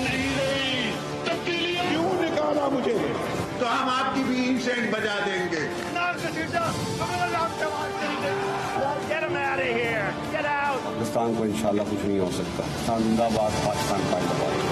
नहीं रही, तब्दीलियां क्यों निकाला मुझे? तो हम आपकी भी इंसेंट बजा देंगे। पाकिस्तान को इंशाल्लाह कुछ नहीं हो सकता। जिंदाबाद पाकिस्तान जिंदाबाद।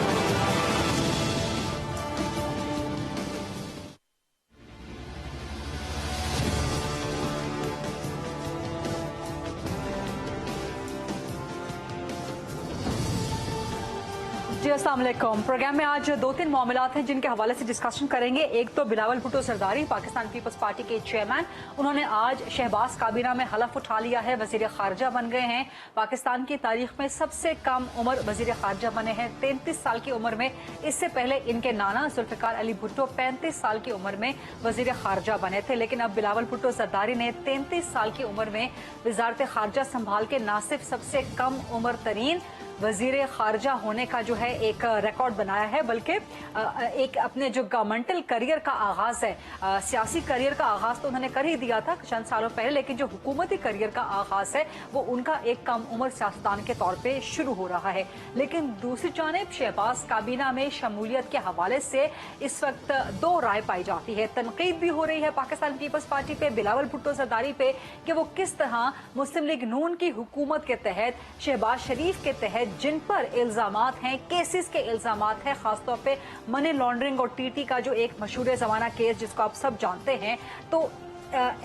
जी अस्सलाम वालेकुम। प्रोग्राम में आज दो तीन मामलात हैं जिनके हवाले से डिस्कशन करेंगे। एक तो बिलावल भुट्टो जरदारी पाकिस्तान पीपल्स पार्टी के चेयरमैन, उन्होंने आज शहबाज काबीना में हलफ उठा लिया है, वजीर खारजा बन गए हैं। पाकिस्तान की तारीख में सबसे कम उम्र वजीर खारजा बने हैं, 33 साल की उम्र में। इससे पहले इनके नाना जुल्फिकार अली भुट्टो 35 साल की उम्र में वजीर खारजा बने थे, लेकिन अब बिलावल भुट्टो जरदारी ने 33 साल की उम्र में वजारत खारजा संभाल के न सिर्फ सबसे कम उम्र तरीन वजीर खारजा होने का जो है एक रिकॉर्ड बनाया है, बल्कि एक अपने जो गवर्नमेंटल करियर का आगाज है, सियासी करियर का आगाज तो उन्होंने कर ही दिया था चंद सालों पहले, लेकिन जो हुकूमती करियर का आगाज है वो उनका एक कम उम्र सियासतदान के तौर पे शुरू हो रहा है। लेकिन दूसरी जानिब शहबाज काबीना में शमूलियत के हवाले से इस वक्त दो राय पाई जाती है। तनकीद भी हो रही है पाकिस्तान पीपल्स पार्टी पे, बिलावल भुट्टो जरदारी पे, कि वो किस तरह मुस्लिम लीग नून की हुकूमत के तहत, शहबाज शरीफ के तहत जिन पर इल्जामात हैं, केसेस के इल्जामात हैं, खासतौर पे मनी लॉन्ड्रिंग और टीटी का जो एक मशहूर जमाना केस जिसको आप सब जानते हैं, तो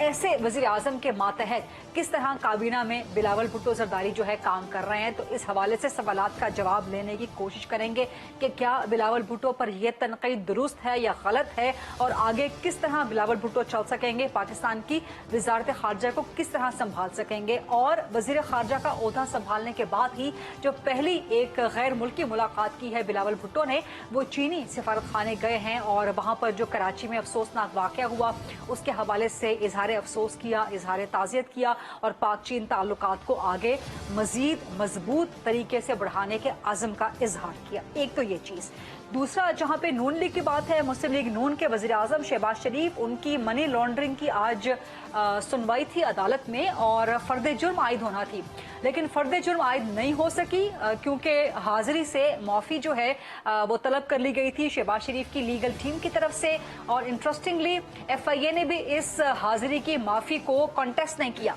ऐसे वजीर आजम के मातहत किस तरह काबीना में बिलावल भुट्टो जरदारी जो है काम कर रहे हैं। तो इस हवाले से सवालात का जवाब लेने की कोशिश करेंगे कि क्या बिलावल भुट्टो पर यह तनकीद दुरुस्त है या गलत है, और आगे किस तरह बिलावल भुट्टो चल सकेंगे, पाकिस्तान की वजारत खारजा को किस तरह संभाल सकेंगे। और वजीर खारजा का ओहदा संभालने के बाद ही जो पहली एक गैर मुल्की मुलाकात की है बिलावल भुट्टो ने, वो चीनी सिफारत खाने गए हैं और वहां पर जो कराची में अफसोसनाक वाक़या हुआ उसके हवाले से इजहार अफसोस किया, इजहार ताज़ियत किया और पाक चीन ताल्लुकात को आगे मजीद मजबूत तरीके से बढ़ाने के अज़म का इजहार किया। एक तो ये चीज़। दूसरा, जहां पे नून लीग की बात है, मुस्लिम लीग नून के वज़ीर आज़म शहबाज शरीफ, उनकी मनी लॉन्ड्रिंग की आज सुनवाई थी अदालत में और फर्द जुर्म आयद होना थी, लेकिन फर्द जुर्म आयद नहीं हो सकी क्योंकि हाजिरी से माफ़ी जो है वो तलब कर ली गई थी शहबाज शरीफ की लीगल टीम की तरफ से। और इंटरेस्टिंगली FIA ने भी इस हाजिरी की माफ़ी को कॉन्टेस्ट नहीं किया,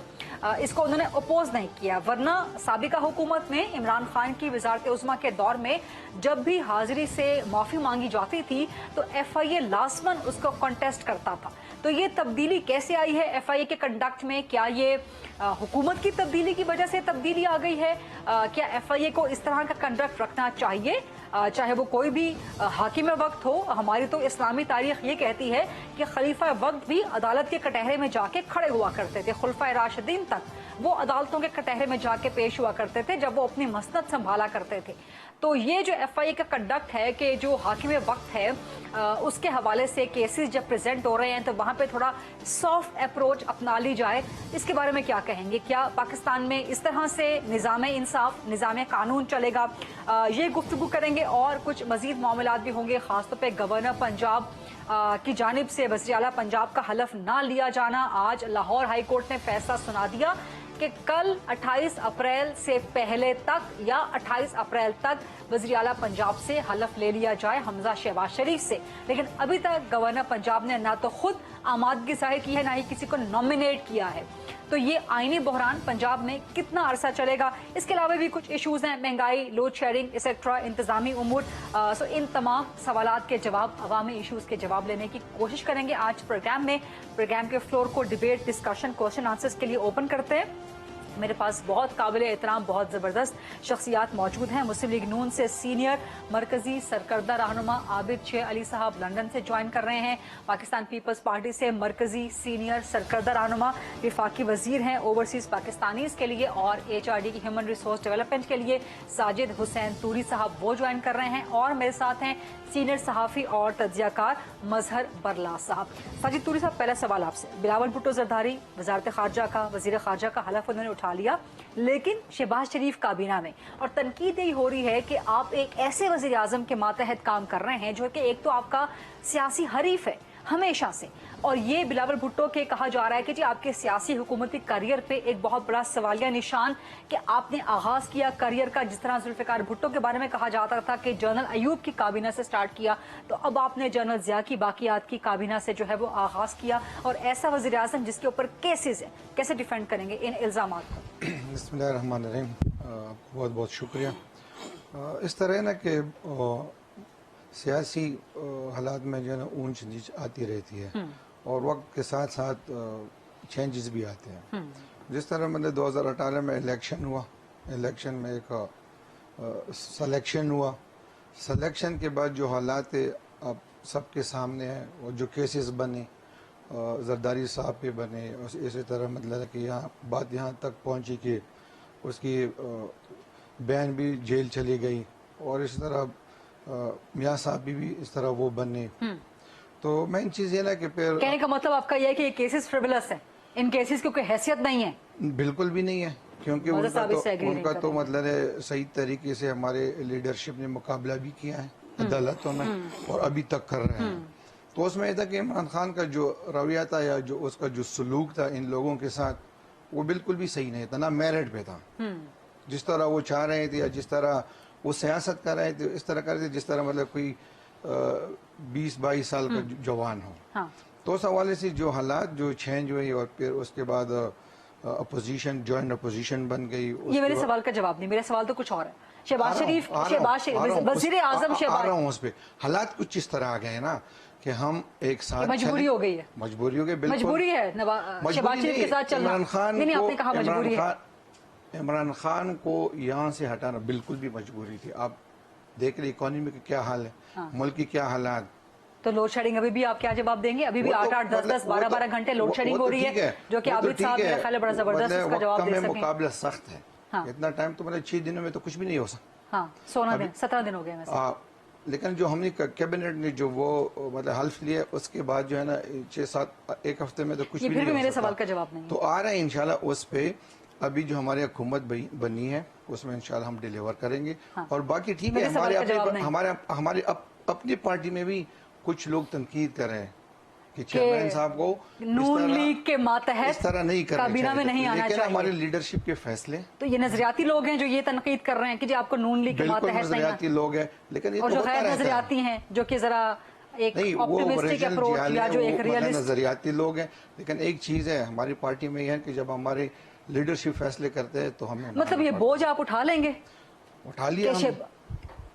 इसको उन्होंने अपोज नहीं किया, वरना साबिका हुकूमत में इमरान खान की वजारत उज़्मा के दौर में जब भी हाजिरी से माफ़ी मांगी जाती थी तो FIA लाजमन उसको कॉन्टेस्ट करता था। तो ये तब्दीली कैसे आई है FIA के कंडक्ट में? क्या ये हुकूमत की तब्दीली की वजह से तब्दीली आ गई है? क्या FIA को इस तरह का कंडक्ट रखना चाहिए चाहे वो कोई भी हाकिम वक्त हो? हमारी तो इस्लामी तारीख ये कहती है कि खलीफा वक्त भी अदालत के कटहरे में जाके खड़े हुआ करते थे, खुलफा राशिदीन तक वो अदालतों के कटहरे में जाके पेश हुआ करते थे जब वो अपनी मसनद संभाला करते थे। तो ये जो FIA का कंडक्ट है कि जो हाकिम वक्त है उसके हवाले से केसेस जब प्रेजेंट हो रहे हैं तो वहाँ पे थोड़ा सॉफ्ट अप्रोच अपना ली जाए, इसके बारे में क्या कहेंगे? क्या पाकिस्तान में इस तरह से निज़ाम इंसाफ, निज़ाम कानून चलेगा? ये गुफ्तगू करेंगे और कुछ मजीद मामलात भी होंगे, खासतौर पर गवर्नर पंजाब की जानिब से वज़ीर आला पंजाब का हलफ ना लिया जाना। आज लाहौर हाई कोर्ट ने फैसला सुना दिया कि कल 28 अप्रैल से पहले तक या 28 अप्रैल तक वज़ीर आला पंजाब से हलफ ले लिया जाए हमजा शहबाज शरीफ से, लेकिन अभी तक गवर्नर पंजाब ने ना तो खुद आमादगी जाहिर की है ना ही किसी को नॉमिनेट किया है। तो ये आईनी बहरान पंजाब में कितना अरसा चलेगा? इसके अलावा भी कुछ इशूज़ हैं, महंगाई, लोड शेयरिंग एक्सेट्रा, इंतजामी उमूर। सो इन तमाम सवालात के जवाब, अवामी इशूज़ के जवाब लेने की कोशिश करेंगे आज प्रोग्राम में। प्रोग्राम के फ्लोर को डिबेट, डिस्कशन, क्वेश्चन आंसर्स के लिए ओपन करते हैं। मेरे पास बहुत काबिल एहतराम, बहुत ज़बरदस्त शख्सियात मौजूद हैं। मुस्लिम लीग नून से सीनियर मरकज़ी सरकर्दा रहनुमा आबिद शेख अली साहब लंदन से ज्वाइन कर रहे हैं। पाकिस्तान पीपल्स पार्टी से मरकज़ी सीनियर सरकर्दा रहनुमा वफाकी वज़ीर हैं ओवरसीज़ पाकिस्तानीज़ के लिए और HRD की ह्यूमन रिसोर्स डेवलपमेंट के लिए साजिद हुसैन तूरी साहब वो ज्वाइन कर रहे हैं। और मेरे साथ हैं सीनियर सहाफ़ी और तज्ज़ियाकार मजहर बरलास साहब। साजिद तूरी साहब, पहला सवाल आपसे। बिलावल भुट्टो जरदारी वज़ारत खारजा का, वज़ीर खारजा का हलफ उन्होंने उठा लिया, लेकिन शहबाज शरीफ काबीना में, और तनकीद यही हो रही है कि आप एक ऐसे वज़ीर आज़म के मातहत काम कर रहे हैं जो कि एक तो आपका सियासी हरीफ है, ہمیشہ سے. اور یہ بلاول بھٹو کے کہا جا رہا ہے کہ جی آپ کے سیاسی حکومتی کیریئر پہ ایک بہت بڑا سوالیہ نشان کہ آپ نے آغاز کیا کیریئر کا جس طرح ذوالفقار بھٹو کے بارے میں کہا جاتا تھا کہ جنرل ایوب کی کابینہ سے سٹارٹ کیا, تو اب آپ نے جنرل ضیاء کی باقیات کی کابینہ سے جو ہے وہ آغاز کیا, اور ایسا وزیر اعظم جس کے اوپر کیسز ہیں, کیسے ڈیفینڈ کریں گے ان الزامات کو؟ بسم اللہ الرحمن الرحیم. بہت بہت شکریہ. اس طرح نا کہ سیاسی حالات میں جو ہے نا اونچ نیچ آتی رہتی ہے, اور وقت کے ساتھ ساتھ چینجز بھی آتے ہیں. جس طرح مطلب 2018 میں الیکشن ہوا, الیکشن میں ایک سلیکشن ہوا, سلیکشن کے بعد جو حالات اب سب کے سامنے ہیں, وہ جو کیسز بنے زرداری صاحب پہ بنے, اسی طرح مطلب کہ بات یہاں تک پہنچی کہ اس کی بہن بھی جیل چلی گئی, اور اس طرح میاں صاحب بھی اس طرح وہ بنے. تو مین چیز یہ نا کہ پھر کہنے کا مطلب آپ کا یہ ہے کہ یہ کیسز فریولس ہیں, ان کیسز کی کوئی حیثیت نہیں ہے؟ بالکل بھی نہیں ہے, کیونکہ ان کا تو مطلب صحیح طریقے سے ہمارے لیڈرشپ نے مقابلہ بھی کیا ہے عدالتوں میں, اور ابھی تک کر رہے ہیں. تو اس میں یہ تھا کہ عمران خان کا جو رویہ تھا یا جو اس کا جو سلوک تھا ان لوگوں کے ساتھ, وہ بالکل بھی صحیح نہیں تھا, نہ میرٹ پہ تھا. جس طرح وہ چاہ رہے تھے یا جس طرح وہ سیاست کر رہے تھے, اس طرح کر رہے تھے جس طرح مطلب کوئی 20-22 سال کا جوان ہو. تو اس حوالے سے جو حالات جو چینج ہوئی, اور پھر اس کے بعد اپوزیشن جوائنٹ اپوزیشن بن گئی. یہ میرے سوال کا جواب نہیں, میرا سوال تو کچھ اور ہے. شہباز شریف وزیر اعظم آ رہا ہوں اس پہ. حالات کچھ اس طرح آ گئے ہیں نا کہ ہم ایک ساتھ مجبوری ہو گئی ہے. مجبوری ہو گئی, بالکل مجبوری ہے شہباز شریف کے ساتھ چلنا. نہیں آپ نے کہا مجبوری ہے. عمران خان کو یہاں سے ہٹانا بالکل بھی مجبوری تھی. آپ دیکھ رہے اکانومی کا کیا حال ہے, ملک کی کیا حالات. تو لوڈ شیڈنگ ابھی بھی آپ کیا جواب دیں گے؟ ابھی بھی 8-8 10-10 12-12 گھنٹے لوڈ شیڈنگ ہو رہی ہے, جو کہ عابد صاحب میرا خیال ہے بڑا زبردست اس کا جواب دے سکیں. مقابلہ سخت ہے, اتنا ٹائم تو مطلب 6 دنوں میں تو کچھ بھی نہیں ہو سکتا. ہاں 16 دن 17 دن ہو گئے ہیں. لیکن جو ہم نے کیبنٹ نے جو وہ مطلب حلف لیا, اس کے بعد جو ہے نا 6-7 ایک ہفتے میں تو کچھ بھی نہیں ہو سکتا. پھر بھی میرے سوال کا جواب نہیں. تو آ رہے ہیں انشاءاللہ اس پہ. ابھی جو ہماری حکومت بنی ہے اس میں انشاءاللہ ہم ڈیلیور کریں گے. اور باقی ٹھیک ہے, ہمارے اپنی پارٹی میں بھی کچھ لوگ تنقید کر رہے ہیں کہ چیئرمین صاحب کو نون لیگ کے ماتحت اس طرح نہیں کرنا کابینہ میں نہیں آنا لیکن چاہیے. ہمارے لیڈرشپ کے فیصلے. تو یہ نظریاتی لوگ ہیں جو یہ تنقید کر رہے ہیں کہ جی آپ کو نون لیگ کے ماتحت نہیں, نظریاتی لوگ ہیں, لیکن اور جو غیر نظریاتی ہیں جو کہ ذرا ایک آپٹیمسٹک اپروچ یا جو ایک ریئلسٹ نظریاتی لوگ ہیں. لیکن ایک چیز ہے ہماری پارٹی میں یہ ہے کہ جب ہمارے لیڈرشپ فیصلے کرتے ہیں تو ہمیں مطلب یہ بوجھ آپ اٹھا لیں گے, اٹھا لیا,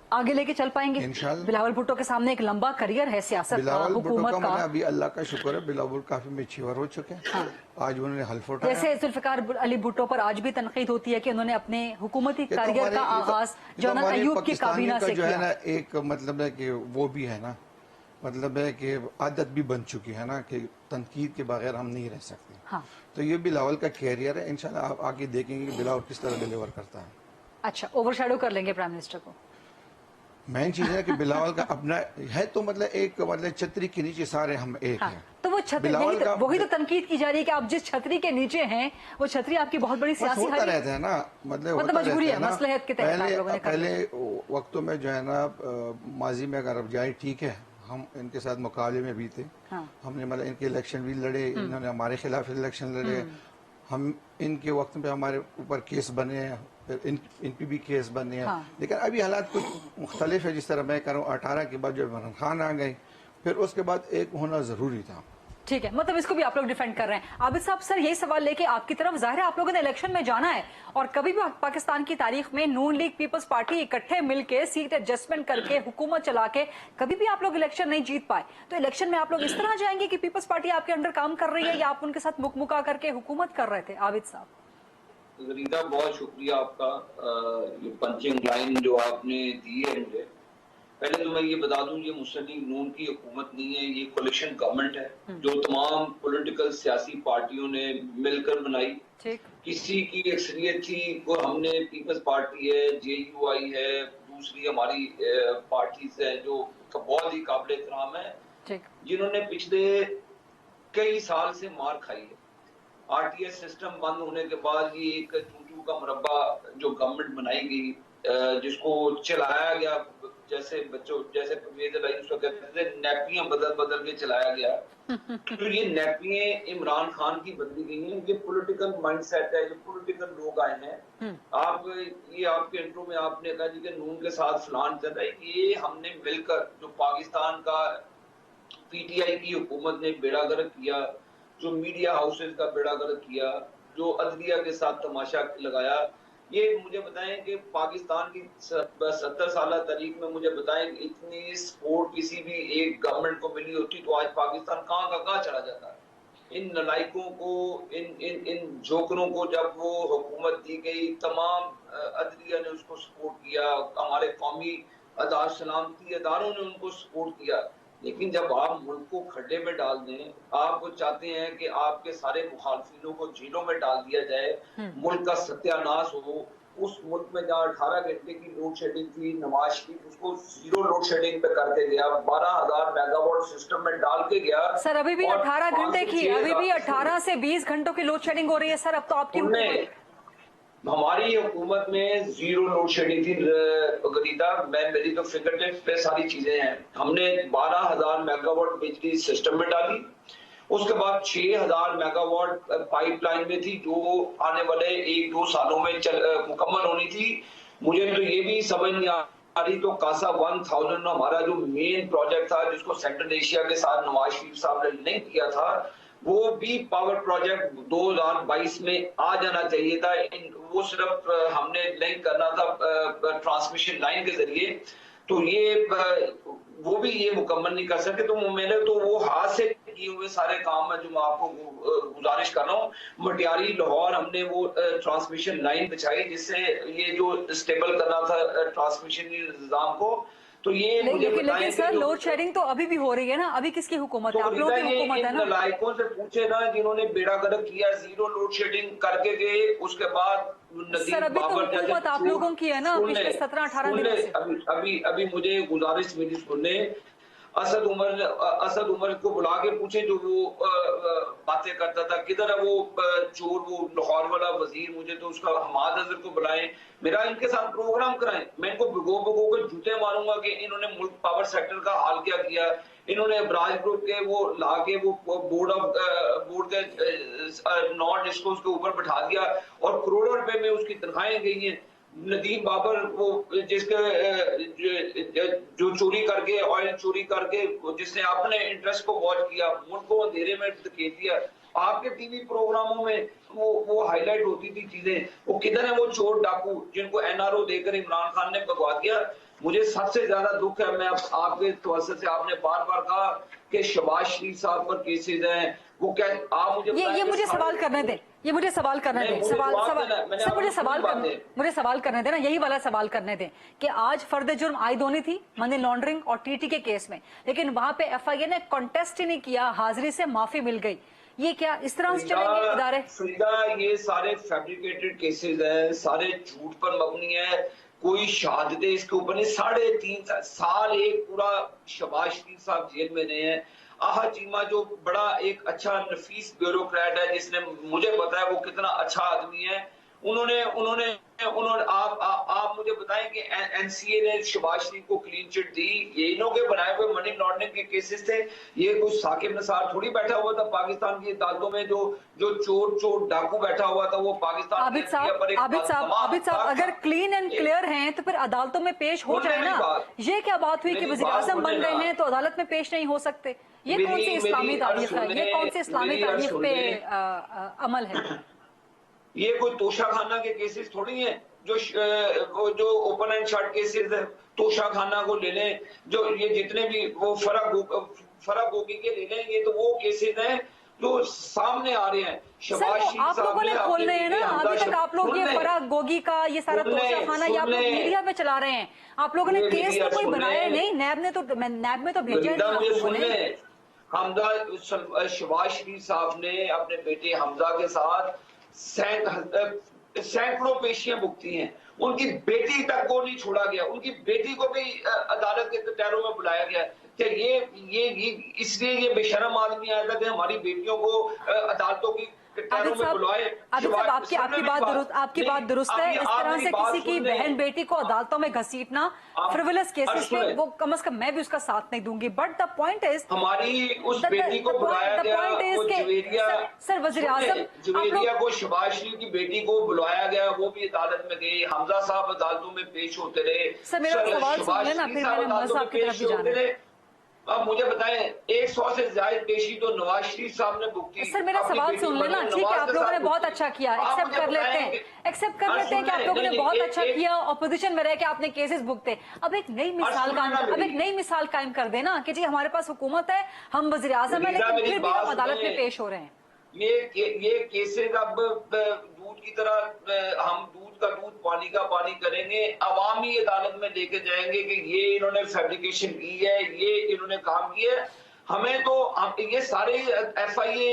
آگے لے کے چل پائیں گے. بلاول بھٹو کے سامنے ایک لمبا کریئر ہے سیاست کا, حکومت کا. ابھی اللہ کا شکر ہے بلاول کافی میچور ہو چکے ہیں. آج انہوں نے حلف اٹھایا. جیسے ذوالفقار علی بھٹو پر آج بھی تنقید ہوتی ہے کہ انہوں نے اپنے حکومتی کریئر کا آغاز جنرل ایوب کی کابینہ سے جو ہے نا ایک مطلب ہے کہ وہ بھی ہے نا, مطلب ہے کہ عادت بھی بن چکی ہے نا کہ تنقید کے بغیر ہم نہیں رہ سکتے. تو یہ بلاول کا کیریئر ہے, انشاءاللہ آپ آگے دیکھیں گے کہ بلاول کس طرح ڈیلیور کرتا ہے. اچھا اوور شیڈو کر لیں گے پرائم منسٹر کو. مین چیز ہے کہ بلاول کا اپنا ہے, تو مطلب ایک مطلب چھتری کے نیچے سارے ہم ایک ہیں. تو وہ چھتری وہی تو تنقید کی جا رہی ہے کہ آپ جس چھتری کے نیچے ہیں وہ چھتری آپ کی بہت بڑی سیاسی ہوتا رہتا ہے نا, مطلب مجبوری ہے مصلحت کے تحت. پہلے وقتوں میں جو ہے نا ماضی میں اگر اب جائے ٹھیک ہے, ہم ان کے ساتھ مقابلے میں بھی تھے. ہم نے مطلب ان کے الیکشن بھی لڑے, انہوں نے ہمارے خلاف الیکشن لڑے. ہم ان کے وقت پہ ہمارے اوپر کیس بنے ہیں, پھر ان پہ بھی کیس بنے ہیں. لیکن ابھی حالات کچھ مختلف ہے. جس طرح میں کہہ رہا ہوں 18 کے بعد جو عمران خان آ گئے, پھر اس کے بعد ایک ہونا ضروری تھا. ٹھیک ہے, مطلب اس کو بھی آپ لوگ ڈیفینڈ کر رہے ہیں. عابد صاحب سر یہی سوال لے کے آپ کی طرف, ظاہر ہے آپ لوگوں نے الیکشن میں جانا ہے, اور کبھی بھی پاکستان کی تاریخ میں نون لیگ پیپلز پارٹی اکٹھے مل کے سیٹ ایڈجسٹمنٹ کر کے حکومت چلا کے کبھی بھی آپ لوگ الیکشن نہیں جیت پائے. تو الیکشن میں آپ لوگ اس طرح جائیں گے کہ پیپلز پارٹی آپ کے انڈر کام کر رہی ہے, یا آپ ان کے ساتھ مکمکا کر کے حکومت کر رہے تھے؟ عابد صاحب زریدہ بہت شکریہ آپ کا, یہ پنچنگ لائن جو آپ نے دی ہے مجھے. پہلے تو میں یہ بتا دوں یہ مسلم لیگ نون کی حکومت نہیں ہے, یہ کولیشن گورنمنٹ ہے جو تمام پولیٹیکل سیاسی پارٹیوں نے مل کر بنائی. کسی کی اکثریت تھی, وہ ہم نے پیپلز پارٹی ہے, جے یو آئی ہے, دوسری ہماری پارٹیز ہیں جو بہت ہی قابل احترام ہے, جنہوں نے پچھلے کئی سال سے مار کھائی ہے. آر ٹی ایس سسٹم بند ہونے کے بعد یہ ایک چونچو کا مربع جو گورنمنٹ بنائی گئی, جس کو چلایا گیا جیسے بچوں جیسے پرویز الہی اس کو کہتے تھے نیپیاں بدل بدل کے چلایا گیا. تو یہ نیپیاں عمران خان کی بدلی گئی ہیں. یہ پولیٹیکل مائنڈ سیٹ ہے, جو پولیٹیکل لوگ آئے ہیں. آپ یہ آپ کے انٹرو میں آپ نے کہا جی کہ نون کے ساتھ فلان چل رہا ہے. یہ ہم نے مل کر جو پاکستان کا پی ٹی آئی کی حکومت نے بیڑا گرک کیا, جو میڈیا ہاؤسز کا بیڑا گرک کیا, جو عدلیہ کے ساتھ تماشا لگایا, یہ مجھے بتائیں کہ پاکستان کی 70 سالہ تاریخ میں مجھے بتائیں کہ اتنی سپورٹ کسی بھی ایک گورنمنٹ کو ملی ہوتی تو آج پاکستان کہاں کا کہاں چلا جاتا ہے. ان نلائکوں کو, ان جوکروں کو جب وہ حکومت دی گئی, تمام عدلیہ نے اس کو سپورٹ کیا, ہمارے قومی سلامتی اداروں نے ان کو سپورٹ کیا. لیکن جب آپ ملک کو کھڈے میں ڈال دیں, آپ چاہتے ہیں کہ آپ کے سارے مخالفینوں کو جیلوں میں ڈال دیا جائے, ملک کا ستیہ ناش ہو, اس ملک میں جہاں 18 گھنٹے کی لوڈ شیڈنگ تھی, نواز شریف اس کو 0 لوڈ شیڈنگ پہ کر کے گیا, 12,000 میگا واٹ سسٹم میں ڈال کے گیا. سر ابھی بھی 18 گھنٹے کی, ابھی بھی 18 سے 20 گھنٹوں کی لوڈ شیڈنگ ہو رہی ہے سر. اب تو آپ کی ہماری حکومت میں 0 لوڈ شیڈنگ تھی غریدہ. میری تو فکر پہ ساری چیزیں ہیں. ہم نے 12,000 میگا واٹ بجلی سسٹم میں ڈالی. اس کے بعد 6,000 میگا واٹ پائپ لائن میں تھی جو آنے والے 1-2 سالوں میں مکمل ہونی تھی. مجھے تو یہ بھی سمجھ نہیں آ رہی. تو کاسا 1000 ہمارا جو مین پروجیکٹ تھا جس کو سینٹرل ایشیا کے ساتھ نواز شریف صاحب نے لنک کیا تھا, وہ بھی پاور پروجیکٹ 2022 میں آ جانا چاہیے تھا. وہ صرف ہم نے لنک کرنا تھا ٹرانسمیشن لائن کے ذریعے. تو یہ وہ بھی یہ مکمل نہیں کر سکے. تو میں نے تو وہ ہاتھ سے کیے ہوئے سارے کام ہیں جو میں آپ کو گزارش کر رہا ہوں. مٹیاری لاہور ہم نے وہ ٹرانسمیشن لائن بچھائی جس سے یہ جو اسٹیبل کرنا تھا ٹرانسمیشن نظام کو. تو یہ لیکن سر لوڈ شیڈنگ تو ابھی بھی ہو رہی ہے نا. ابھی کس کی حکومت ہے؟ آپ لوگوں کی حکومت ہے نا. لائقوں سے پوچھے نا جنہوں نے بیڑا گرک کیا, 0 لوڈ شیڈنگ کر کے گئے. اس کے بعد سر ابھی تو حکومت آپ لوگوں کی ہے نا پچھلے 17-18 دنوں سے. ابھی مجھے گزارش میری سننے, اسد عمر کو بلا کے پوچھے جو وہ باتیں کرتا تھا. کدھر ہے وہ چور, وہ لاہور والا وزیر؟ مجھے تو اس کا حماد اظہر کو بلائیں, میرا ان کے ساتھ پروگرام کرائیں. میں ان کو بھگو کے جوتے ماروں گا کہ انہوں نے ملک پاور سیکٹر کا حال کیا کیا. انہوں نے ابراج گروپ کے وہ لا کے وہ بورڈ کے نان ڈسکوز کے اوپر بٹھا دیا اور کروڑوں روپے میں اس کی تنخواہیں گئی ہیں. ندیم بابر وہ جس کے جو چوری کر کے آئل چوری کر کے جس نے اپنے انٹرسٹ کو واچ کیا, ملک کو اندھیرے میں دھکیل دیا. آپ کے ٹی وی پروگراموں میں وہ ہائی لائٹ ہوتی تھی چیزیں. وہ کدھر ہیں وہ چور ڈاکو جن کو این آر او دے کر عمران خان نے بگوا دیا؟ مجھے سب سے زیادہ دکھ ہے, میں آپ کے توسط سے, آپ نے بار بار کہا کہ شہباز شریف صاحب پر کیسز ہیں. وہ کیا آپ یہ مجھے سوال کرنے دیں, یہ مجھے سوال کرنے دیں, مجھے سوال کرنے دیں نا, یہی والا سوال کرنے دیں کہ آج فرد جرم عائد ہونی تھی منی لانڈرنگ اور ٹی ٹی کے کیس میں, لیکن وہاں پہ ایف آئی اے نے کانٹیسٹ ہی نہیں کیا, حاضری سے معافی مل گئی. یہ کیا اس طرح سے چلیں گے ادارے؟ فریدہ یہ سارے فیبریکیٹڈ کیسز ہیں, سارے جھوٹ پر مبنی ہیں. کوئی شہادتیں اس کے اوپر نہیں. 3.5 سال ایک پورا شہباز شریف صاحب جیل میں رہے ہیں. آہا چیمہ جو بڑا ایک اچھا نفیس بیوروکریٹ ہے, جس نے مجھے پتا ہے وہ کتنا اچھا آدمی ہے, انہوں نے آپ مجھے بتائیں کہ این سی اے نے شہباز شریف کو کلین چٹ دی. یہ انہوں کے بنائے ہوئے منی لانڈرنگ کے کیسز تھے. یہ کوئی ثاقب نثار تھوڑی بیٹھا ہوا تھا پاکستان کی عدالتوں میں, جو چور ڈاکو بیٹھا ہوا تھا وہ پاکستان. عابد صاحب اگر کلین اینڈ کلیئر ہیں تو پھر عدالتوں میں پیش ہو جائے نا. یہ کیا بات ہوئی کہ وزیر اعظم بن گئے ہیں تو عدالت میں پیش نہیں ہو سکتے؟ یہ کون سی اسلامی تاریخ ہے؟ یہ کون سی اسلامی تاریخ پہ عمل ہے؟ یہ کوئی توشہ خانہ کے کیسز تھوڑی ہیں جو اوپن اینڈ شٹ کیسز ہیں. توشہ خانہ کو لے لیں, جو یہ جتنے بھی وہ فرق گوگی کے لے لیں, یہ تو وہ کیسز ہیں جو سامنے آ رہے ہیں. آپ لوگوں نے کھولنے ہیں نا, ابھی تک آپ لوگ یہ فرق گوگی کا یہ سارا توشہ خانہ یہ آپ لوگ میڈیا پہ چلا رہے ہیں. آپ لوگوں نے کیس تو کوئی بنایا نہیں, نیب میں تو بھیجا نہیں. حمزہ شہباز شریف صاحب نے اپنے بیٹے حمزہ کے ساتھ سینکڑوں پیشیاں بکتی ہیں. ان کی بیٹی تک کو نہیں چھوڑا گیا, ان کی بیٹی کو بھی عدالت کے کٹہروں میں بلایا گیا. کہ یہ اس لیے یہ بے شرم آدمی آیا تھا کہ ہماری بیٹیوں کو عدالتوں کی कि टैरों में बुलाए। आबिद साहब, आपकी बात दुरुस्त है। इस तरह से किसी की बहन बेटी को अदालतों में घसीटना, फ्रिवलस केसेस में, वो कम से कम मैं भी उसका साथ नहीं दूंगी। बट द पॉइंट इज, हमारी उस बेटी को बुलाया गया, वो जवेरिया को, शहबाज शरीफ की बेटी को बुलाया गया, वो भी अदालत में गई, हमजा साहब अदालतों में पेश होते रहे। सर मेरा सवाल सुन लेना, फिर मैंने मज़ा आपकी तरफ भी जाना है। अब मुझे बताएं, 100 से ज्यादा पेशी तो नवाज शरीफ साहब ने बुक की। सर मेरा सवाल सुन लेना, ठीक है, आप लोगों ने बहुत अच्छा किया, एक्सेप्ट कर लेते हैं कि आप लोगों ने बहुत अच्छा किया, ऑपोजिशन में रह के आपने केसेस बुकते। अब एक नई मिसाल कायम कर देना कि जी हमारे पास हुकूमत है, हम वज़ीर आज़म है, लेकिन फिर भी हम अदालत में पेश हो रहे हैं। ये केसेस अब दूध की तरह, हम दूध का दूध पानी का पानी करेंगे, अवामी अदालत में लेके जाएंगे कि ये इन्होंने फैब्रिकेशन की है, ये इन्होंने काम किया है। हमें तो ये सारे FIA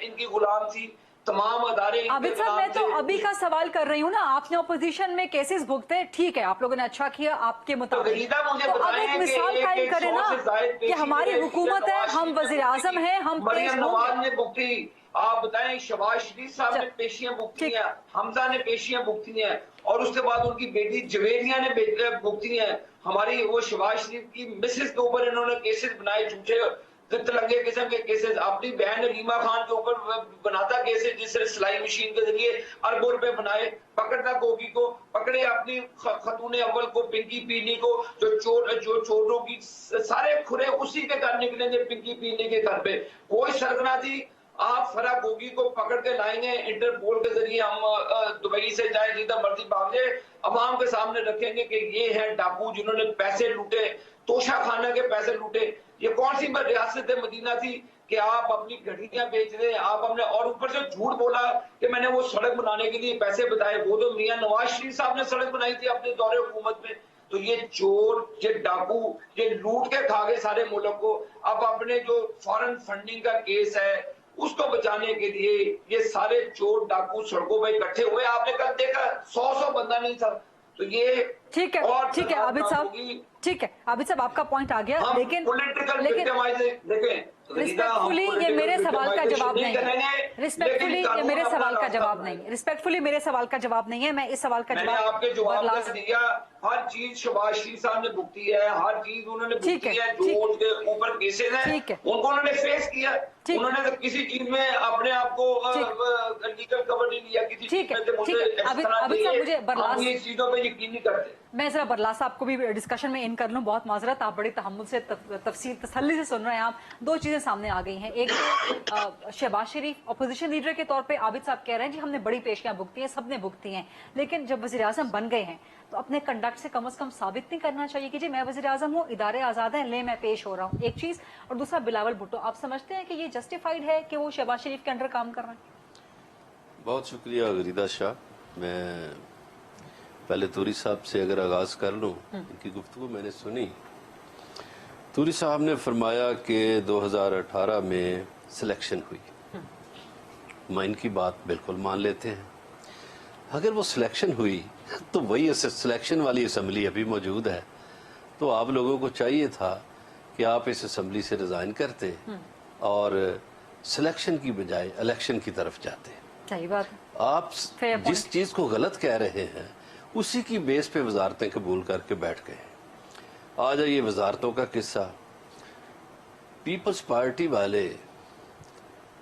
इनकी गुलाम थी, तमाम अदारे। आबिद साहब, मैं तो अभी का सवाल कर रही हूँ ना, आपने अपोजिशन में केसेस भुगते, ठीक है, आप लोगों ने अच्छा किया आपके मुताबिक, तो अब एक मिसाल कायम करें ना कि हमारी हुकूमत है, हम वज़ीर आज़म हैं, हम पेश नवाज ने बुकती। आप बताएं, शहबाज शरीफ साहब ने पेशियां बुकती हैं, हमजा ने पेशियां बुकती हैं, और उसके बाद उनकी बेटी जवेरिया ने बुकती हैं। हमारी वो शहबाज शरीफ की मिसेस के ऊपर इन्होंने केसेस बनाए, झूठे तिलंगे किस्म के केसेस। अपनी बहन रीमा खान के ऊपर बनाता केसेस, जिससे सिलाई मशीन के जरिए अरबों रुपए बनाए। पकड़ता गोगी को, पकड़े अपनी खतून अव्वल को, पिंकी पीली को, जो चोरों की सारे खुरे उसी के घर निकलेंगे, पिंकी पीली के घर पे कोई सरगना थी। आप फरा गोगी को पकड़ के लाएंगे इंटरपोल के जरिए, हम दुबई से जाए जिधर मर्जी भाग जाए, अवाम के सामने रखेंगे कि ये है डाकू जिन्होंने पैसे लूटे, तोशा खाना के पैसे लूटे। ये कौन सी रियासत मदीना थी कि आप अपनी घड़ियां बेच रहे हैं, आप हमने, और ऊपर से झूठ बोला कि मैंने वो सड़क बनाने के लिए पैसे बताए। वो तो मियां नवाज शरीफ साहब ने सड़क बनाई थी अपने दौरे हुकूमत में। तो ये चोर, ये डाकू, ये लूट के खा गए सारे मुल्क को। अब अपने जो फॉरेन फंडिंग का केस है उसको बचाने के लिए ये सारे चोर डाकू सड़कों पे इकट्ठे हुए। आपने कल देखा 100 बंदा नहीं था। तो ये ठीक है आबिद साहब, ठीक है आबिद साहब, आपका पॉइंट आ गया, लेकिन रिस्पेक्टफुली ये मेरे सवाल का जवाब नहीं है, रिस्पेक्टफुली ये मेरे सवाल का जवाब नहीं है, रिस्पेक्टफुली मेरे सवाल का जवाब नहीं है। मैं इस सवाल का जवाब आपके जवाब दिया। हर चीज शहबाज शरीफ साहब ने बुकती है, हर चीज उन्होंने बुकती है, जो उनके ऊपर केसेस हैं उनको उन्होंने फेस किया। उन्होंने तो किसी चीज में अपने आप को लीगल कवर नहीं लिया किसी चीज में। मुझे इस चीजों पे यकीन नहीं करते। मैं जरा बरला साहब को भी डिस्कशन में इन कर लूं, बहुत माजरत, आप बड़ी तहम्मुल से तफसील तसल्ली से सुन रहे हैं। आप दो चीजें सामने आ गई हैं, एक तो शहबाज शरीफ अपोजिशन लीडर के तौर पे आबिद साहब कह रहे हैं जी हमने बड़ी पेशियां भुगती हैं, सबने भुगती हैं, लेकिन जब वज़ीर आज़म बन गए हैं तो अपने कंडक्ट से कम साबित नहीं करना चाहिए कि जी मैं वज़ीर आज़म हूँ, इदारे आज़ाद हैं, ले मैं पेश हो रहा हूँ, एक चीज। और दूसरा बिलावल भुट्टो, आप समझते हैं कि ये जस्टिफाइड है कि वो शहबाज शरीफ के अंडर काम कर रहे हैं? बहुत शुक्रिया गरीदा शाह। मैं पहले तूरी साहब से अगर आगाज कर लूं, इनकी गुफ्तगू मैंने सुनी। तूरी साहब ने फरमाया कि 2018 में सिलेक्शन हुई। मैं इनकी बात बिल्कुल मान लेते हैं। अगर वो सिलेक्शन हुई तो वही सिलेक्शन वाली असम्बली अभी मौजूद है, तो आप लोगों को चाहिए था कि आप इस असम्बली से रिजाइन करते और सिलेक्शन की बजाय इलेक्शन की तरफ जाते। सही बात। आप जिस चीज को गलत कह रहे हैं उसी की बेस पे वजारतें कबूल करके बैठ गए। आ जाइए वजारतों का किस्सा। पीपल्स पार्टी वाले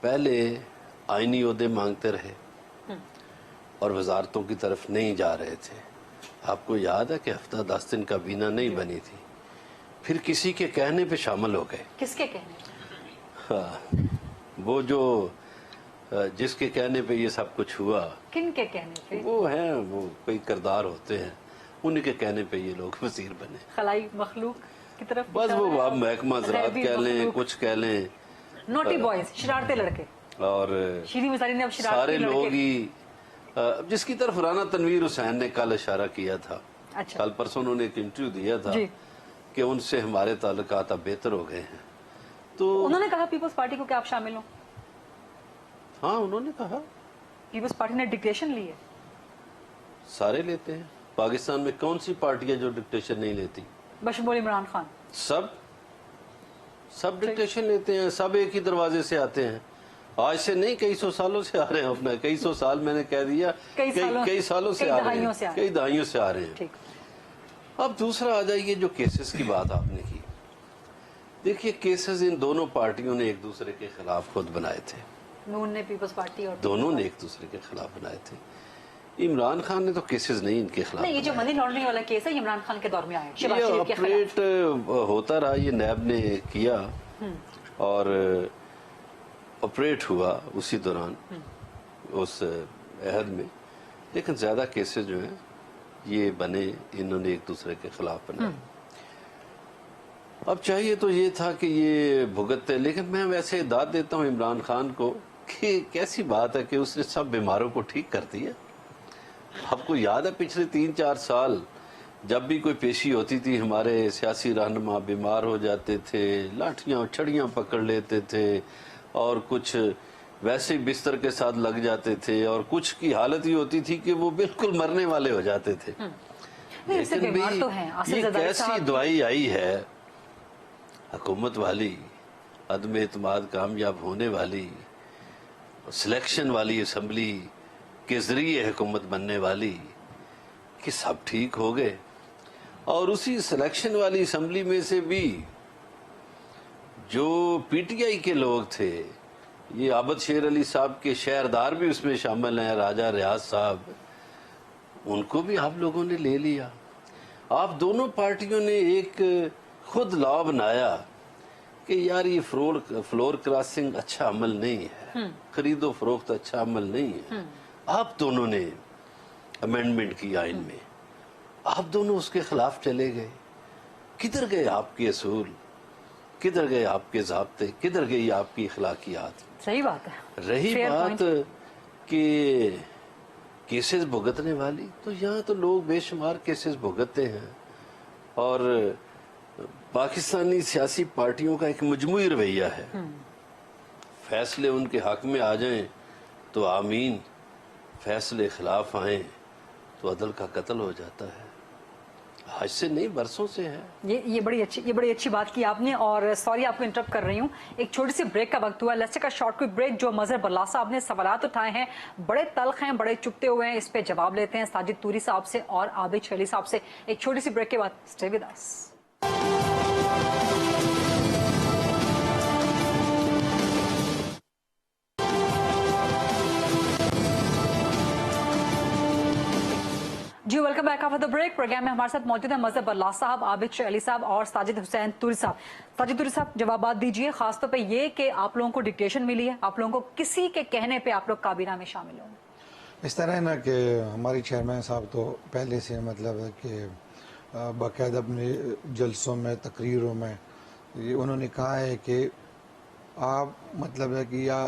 पहले आईनी ओहदे मांगते रहे और वजारतों की तरफ नहीं जा रहे थे। आपको याद है कि हफ्ता 10 दिन काबीना नहीं बनी थी, फिर किसी के कहने पे शामिल हो गए। किसके कहने? हाँ, वो जो जिसके कहने पे ये सब कुछ हुआ। किन के कहने पे? वो हैं, वो कोई किरदार होते हैं, उन्हीं के कहने पे ये लोग वजीर बने। खलाई मखलूक की तरफ बस वो आप महकमा ज़राअत कह लें, कुछ कह लें, नोटी बॉयज, शरारते लड़के, और शीरी मुजारी ने अब सारे लोग ही, जिसकी तरफ राना तनवीर हुसैन ने कल इशारा किया था। अच्छा। कल परसों उन्होंने एक इंटरव्यू दिया था कि उनसे हमारे ताल्लुकात अब बेहतर हो गए हैं। तो उन्होंने कहा पीपल्स पार्टी को कि आप शामिल हो। हाँ, उन्होंने कहा। पीपल्स पार्टी ने डिक्टेशन ली है। सारे लेते हैं। पाकिस्तान में कौन सी पार्टी है जो डिक्टेशन नहीं लेती? बशमूल इमरान खान। सब डिक्टेशन लेते हैं, सब एक ही दरवाजे से आते हैं। آج سے نہیں، کئی سو سالوں سے آ رہے ہیں اپنا، کئی سو سال میں نے کہہ دیا، کئی سالوں سے آ رہے ہیں، کئی دہائیوں سے آ رہے ہیں۔ اب دوسرا آ جائیے جو کیسز کی بات آپ نے کی، دیکھیے کیسز ان دونوں پارٹیوں نے ایک دوسرے کے خلاف خود بنائے تھے، نون نے پیپلز پارٹی اور دونوں نے ایک دوسرے کے خلاف بنائے تھے۔ عمران خان نے تو کیسز نہیں ان کے خلاف، نہیں، یہ جو منی لانڈرنگ والا کیس ہے یہ عمران خان کے دور میں آیا، شہباز یہ شریف کے خلاف آپریٹ ہوتا رہا، یہ نیب نے کیا اور آپریٹ ہوا اسی دوران اس عہد میں، لیکن زیادہ کیسز جو ہیں یہ بنے، انہوں نے ایک دوسرے کے خلاف بنائے۔ اب چاہیے تو یہ تھا کہ یہ بھگتتے، لیکن میں ویسے داد دیتا ہوں عمران خان کو کہ کیسی بات ہے کہ اس نے سب بیماروں کو ٹھیک کر دیا۔ آپ کو یاد ہے پچھلے 3-4 سال جب بھی کوئی پیشی ہوتی تھی ہمارے سیاسی رہنما بیمار ہو جاتے تھے، لاٹھیاں چھڑیاں پکڑ لیتے تھے، اور کچھ ویسے ہی بستر کے ساتھ لگ جاتے تھے، اور کچھ کی حالت یہ ہوتی تھی کہ وہ بالکل مرنے والے ہو جاتے تھے۔ لیکن بھی یہ کیسی دعائی آئی ہے حکومت والی، عدم اعتماد کامیاب ہونے والی، سلیکشن والی اسمبلی کے ذریعے حکومت بننے والی، کہ سب ٹھیک ہو گئے۔ اور اسی سلیکشن والی اسمبلی میں سے بھی جو پی ٹی آئی کے لوگ تھے، یہ عابد شیر علی صاحب کے شہردار بھی اس میں شامل ہیں، راجہ ریاض صاحب، ان کو بھی آپ لوگوں نے لے لیا۔ آپ دونوں پارٹیوں نے ایک خود لا بنایا کہ یار یہ فلور کراسنگ اچھا عمل نہیں ہے، خرید و فروخت اچھا عمل نہیں ہے۔ آپ دونوں نے امینڈمنٹ کی آئین میں، آپ دونوں اس کے خلاف چلے گئے۔ کدھر گئے آپ کے اصول، کدھر گئے آپ کے ضابطے، کدھر گئی آپ کی اخلاقیات؟ صحیح بات ہے۔ رہی بات کہ کیسز بھگتنے والی، تو یہاں تو لوگ بے شمار کیسز بھگتتے ہیں، اور پاکستانی سیاسی پارٹیوں کا ایک مجموعی رویہ ہے، فیصلے ان کے حق میں آ جائیں تو آمین، فیصلے خلاف آئیں تو عدل کا قتل ہو جاتا ہے۔ آج سے نہیں، برسوں سے ہے۔ یہ بڑی اچھی بات کی آپ نے، اور سوری آپ کو انٹرپٹ کر رہی ہوں، ایک چھوٹی سی بریک کا وقت ہوا، let's take a short quick break. جو مظہر برلا صاحب نے سوالات اٹھائے ہیں بڑے تلخ ہیں، بڑے چپتے ہوئے ہیں، اس پہ جواب لیتے ہیں ساجد توری صاحب سے اور عابد شیر علی صاحب سے۔ ایک چھوٹی سی بریک کے بعد اسٹے ود اس۔ جی welcome back after the break. Program میں ہمارے ساتھ موجود ہیں مظہر برلا صاحب، عابد شیر علی صاحب اور ساجد حسین توری صاحب۔ ساجد توری صاحب جوابات دیجیے، خاص طور پہ یہ کہ آپ لوگوں کو ڈکٹیشن ملی ہے، آپ لوگوں کو کسی کے کہنے پہ آپ لوگ کابینہ میں شامل ہوں؟ اس طرح ہے نا کہ ہماری چیئرمین صاحب تو پہلے سے مطلب ہے کہ باقاعدہ اپنے جلسوں میں، تقریروں میں یہ انہوں نے کہا ہے کہ آپ مطلب ہے کہ یا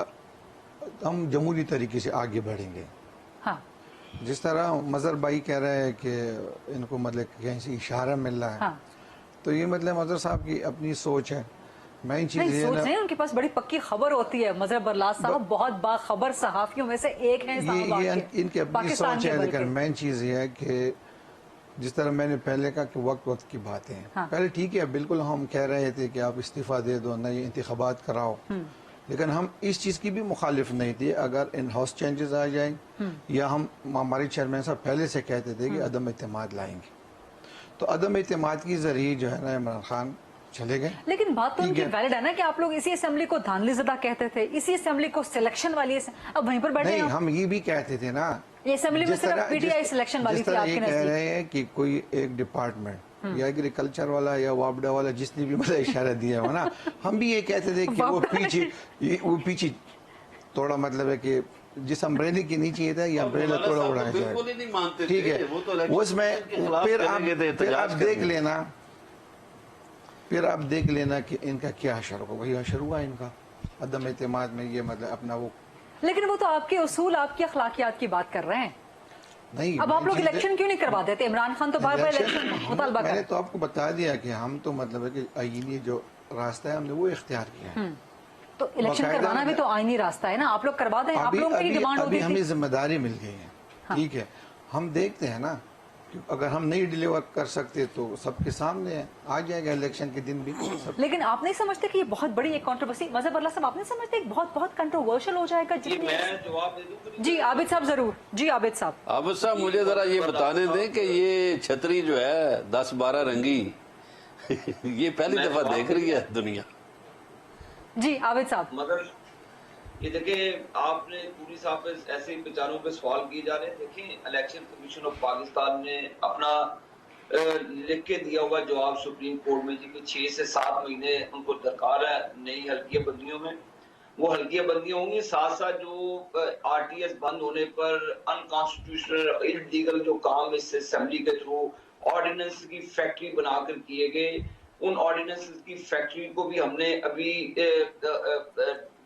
ہم جمہوری طریقے سے آگے بڑھیں گے۔ ہاں، جس طرح مظہر بھائی کہہ رہے ہیں کہ ان کو مطلب کہیں سے اشارہ مل رہا ہے، تو یہ مطلب مظہر صاحب کی اپنی سوچ ہے۔ میں چیز نہیں، سوچ نہیں، ان کے پاس بڑی پکی خبر ہوتی ہے۔ مظہر برلا صاحب بہت باخبر صحافیوں میں سے ایک ہیں، یہ ان کی اپنی سوچ ہے، لیکن مین چیز یہ ہے کہ جس طرح میں نے پہلے کہا کہ وقت کی باتیں ہیں، پہلے ٹھیک ہے، بالکل ہم کہہ رہے تھے کہ آپ استعفیٰ دے دو، نئے انتخابات کراؤ، لیکن ہم اس چیز کی بھی مخالف نہیں تھے اگر ان ہاؤس چینجز آ جائیں، یا ہماری چیئرمین صاحب پہلے سے کہتے تھے کہ عدم اعتماد لائیں گے، تو عدم اعتماد کی ذریعے جو ہے نا عمران خان چلے گئے۔ لیکن بات تو ان کی ویلڈ ہے نا کہ آپ لوگ اسی اسمبلی کو دھاندلی زدہ کہتے تھے، اسی اسمبلی کو سلیکشن والی، اب وہیں پر بیٹھے ہیں۔ نہیں، ہم یہ بھی کہتے تھے نا، یہ اسمبلی میں صرف پی ٹی آئی سلیکشن والی تھی آپ کے نزدیک۔ یہ کہہ رہے ہیں کہ کوئی ایک ڈپارٹمنٹ یا ایگریکلچر والا یا وابڈا والا جس نے بھی مطلب اشارہ دیا ہو نا، ہم بھی یہ کہتے تھے کہ وہ پیچھے تھوڑا مطلب ہے کہ جس امبریلے کے نیچے تھا یہ امبریلا تھوڑا اڑایا جائے، ٹھیک ہے، اس میں پھر آپ دیکھ لینا، پھر آپ دیکھ لینا کہ ان کا کیا حشر ہوگا، وہی حشر ہوا ان کا عدم اعتماد میں، یہ مطلب اپنا وہ۔ لیکن وہ تو آپ کے اصول، آپ کی اخلاقیات کی بات کر رہے ہیں۔ نہیں، اب آپ لوگ الیکشن کیوں نہیں کروا دیتے؟ عمران خان تو بار بار الیکشن مطالبہ میں نے تو آپ کو بتا دیا کہ ہم تو مطلب ہے کہ آئینی جو راستہ ہے ہم نے وہ اختیار کیا ہے، تو الیکشن کروانا بھی تو آئینی راستہ ہے نا، آپ لوگ کروا دیں، آپ لوگوں کی ڈیمانڈ ہوتی ابھی تھی۔ ہمیں ذمہ داری مل گئی ہے، ٹھیک ہے، ہم دیکھتے ہیں نا अगर हम नहीं डिलीवर कर सकते तो सबके सामने है, आ जाएगा इलेक्शन के दिन भी सब। लेकिन आप नहीं समझते कि ये बहुत बड़ी एक कंट्रोवर्सी, मजहब अल्लाह साहब, आप नहीं समझते एक बहुत कंट्रोवर्शियल हो जाएगा? जी मैं जवाब दे दूं। जी आबिद साहब जरूर। जी आबिद साहब। आबिद साहब मुझे जरा ये बताने दें कि ये छतरी जो है 10-12 रंगी ये पहली दफा देख रही है दुनिया। जी आबिद साहब। मगर ये देखिए, आपने पूरी साहब पे ऐसे विचारों पे सवाल किए जा रहे हैं। देखिए, इलेक्शन कमीशन ऑफ पाकिस्तान ने अपना लिख के दिया हुआ जवाब सुप्रीम कोर्ट में जी कि 6 से 7 महीने उनको दरकार है नई हल्किया बंदियों में। वो हल्किया बंदियां होंगी, साथ साथ जो आरटीएस बंद होने पर अनकॉन्स्टिट्यूशनल इलीगल जो काम इस असेंबली के थ्रू ऑर्डिनेंस की फैक्ट्री बनाकर किए गए, उन ऑर्डिनेंस की फैक्ट्री को भी हमने अभी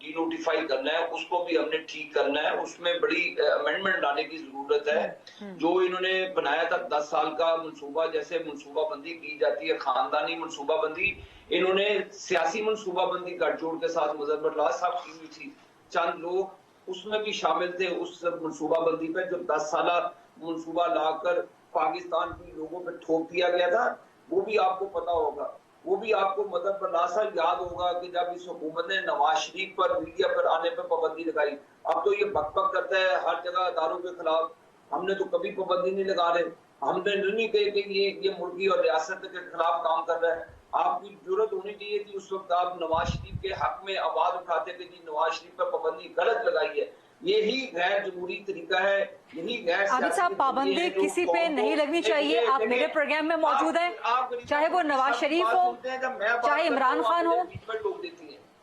डिनोटिफाई करना है, उसको भी हमने ठीक करना है। उसमें बड़ी अमेंडमेंट लाने की जरूरत है। जो इन्होंने बनाया था 10 साल का मंसूबा, जैसे मंसूबा बंदी की जाती है खानदानी मंसूबा बंदी, इन्होंने सियासी मंसूबा बंदी गठजोड़ के साथ मजहर अल्लाह साहब की हुई थी। चंद लोग उसमें भी शामिल थे उस मंसूबा बंदी पे, जो 10 साल मंसूबा लाकर पाकिस्तान के लोगों पे थोप दिया गया था। वो भी आपको पता होगा, वो भी आपको मतलब बर्दाश्त याद होगा कि जब इस हुकूमत ने नवाज शरीफ पर मीडिया पर आने पर पाबंदी लगाई। अब तो ये बकबक करता है हर जगह अदारों के खिलाफ, हमने तो कभी पाबंदी नहीं लगा रहे, हमने नहीं कहे कि ये मुल्की और रियासत के खिलाफ काम कर रहा है। आपकी जरूरत होनी चाहिए थी उस वक्त आप नवाज शरीफ के हक में आवाज उठाते कि जी नवाज शरीफ पर पाबंदी गलत लगाई है। यही गैर जमहूरी तरीका है, यही गैर। आबिद साहब, पाबंदी किसी पे नहीं लगनी चाहिए। आप मेरे प्रोग्राम में मौजूद हैं, चाहे वो नवाज शरीफ हो चाहे इमरान खान हो।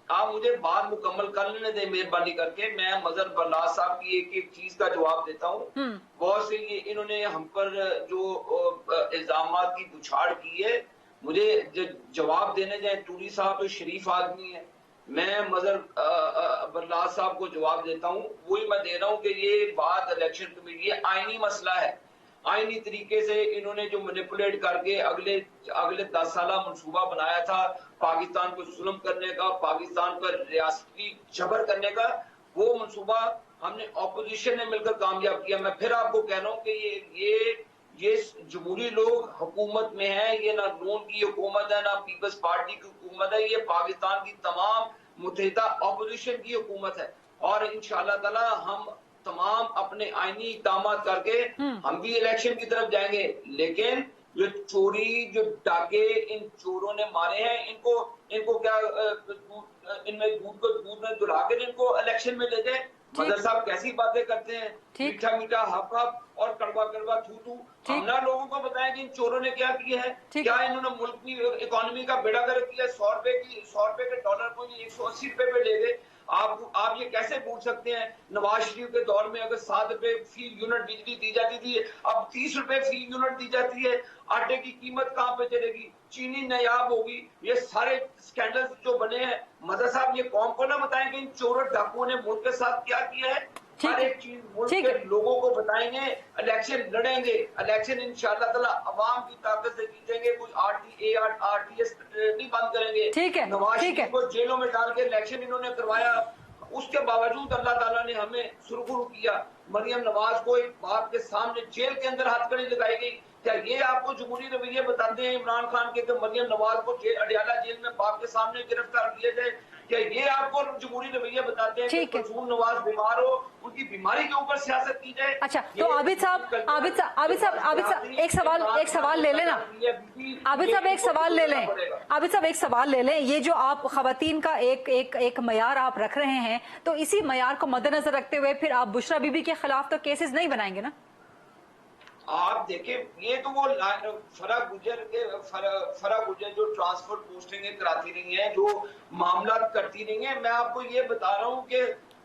आप मुझे बात मुकम्मल कर लेने दें मेहरबानी करके। मैं मजहर बल्ला साहब की एक चीज का जवाब देता हूँ। बहुत से ये इन्होंने हम पर जो इल्जाम की बुछाड़ की है, मुझे जवाब देने जाए टूरी साहब तो शरीफ आदमी है, मैं मजहर बल्ला साहब को जवाब देता हूँ। वही मैं दे रहा हूँ कि ये बात इलेक्शन कमेटी ये आईनी मसला है। आईनी तरीके से इन्होंने जो मैनिपुलेट करके अगले 10 साल मंसूबा बनाया था पाकिस्तान को जुल्म करने का, पाकिस्तान पर रियासती जबर करने का, वो मंसूबा हमने ऑपोजिशन ने मिलकर कामयाब किया। मैं फिर आपको कह रहा हूँ कि ये जमहूरी लोग हुकूमत में है, ये ना नून की हुकूमत है ना पीपल्स पार्टी की हुकूमत है, ये पाकिस्तान की तमाम मुत्तहिदा ऑपोजिशन की हुकूमत है। और इंशाअल्लाह ताला हम तमाम अपने आईनी इक़दाम करके हम भी इलेक्शन की तरफ जाएंगे। लेकिन जो चोरी जो डाके इन चोरों ने मारे हैं, इनको क्या इनमें दूध में दुला कर इनको इलेक्शन में ले जाए। मदर साहब कैसी बातें करते हैं, मीठा मीठा हप हप और कड़वा कड़वा थू थू। हम ना लोगों को बताएं कि इन चोरों ने क्या किया है, क्या इन्होंने मुल्क की इकोनॉमी का बेड़ा गर्क किया। 100 रुपए के डॉलर को 180 रुपए पे ले गए। आप ये कैसे पूछ सकते हैं? नवाज शरीफ के दौर में अगर 7 रुपए फी यूनिट बिजली दी जाती थी, अब 30 रुपए फी यूनिट दी जाती है। आटे की कीमत कहाँ पे चलेगी? चीनी नायाब होगी। ये सारे स्कैंडल जो बने हैं, मदर साहब ये कौम को ना बताएं कि इन चोरों डाकुओं ने मुल्क के साथ क्या किया है। हर एक चीज मुल्क के लोगों को बताएंगे, इलेक्शन लड़ेंगे, इलेक्शन इंशाअल्लाह ताला अवाम की ताकत से जीतेंगे। कुछ आरटीएस नहीं बंद करेंगे। ठीक है, नवाज शरीफ को जेलों में डाल के इलेक्शन इन्होंने करवाया, उसके बावजूद अल्लाह ताला ने हमें सुरखरू किया। मरियम नवाज को एक बाप के सामने जेल के अंदर हथकड़ी लगाई गई। क्या ये आपको जमहूरी रवैये बताते हैं इमरान खान के कि मरियम नवाज को अडियाला जेल में बाप के सामने गिरफ्तार किया जाए? क्या ये आपको जमहूरी रवैये बताते हैं कि कुलसूम नवाज बीमार हो, उनकी बीमारी के ऊपर सियासत की जाए? अच्छा, तो आबिद साहब एक सवाल ले लेना। आबिद साहब एक सवाल ले लें। ये जो आप खवातीन का एक मयार आप रख रहे हैं, तो इसी मयार को मद्देनजर रखते हुए फिर आप बुशरा बीबी के खिलाफ तो केसेस नहीं बनाएंगे ना? आप देखें, ये तो वो फरा गुजर जो ट्रांसफर पोस्टिंग कराती रही हैं, जो मामला करती रही हैं। मैं आपको ये बता रहा हूँ कि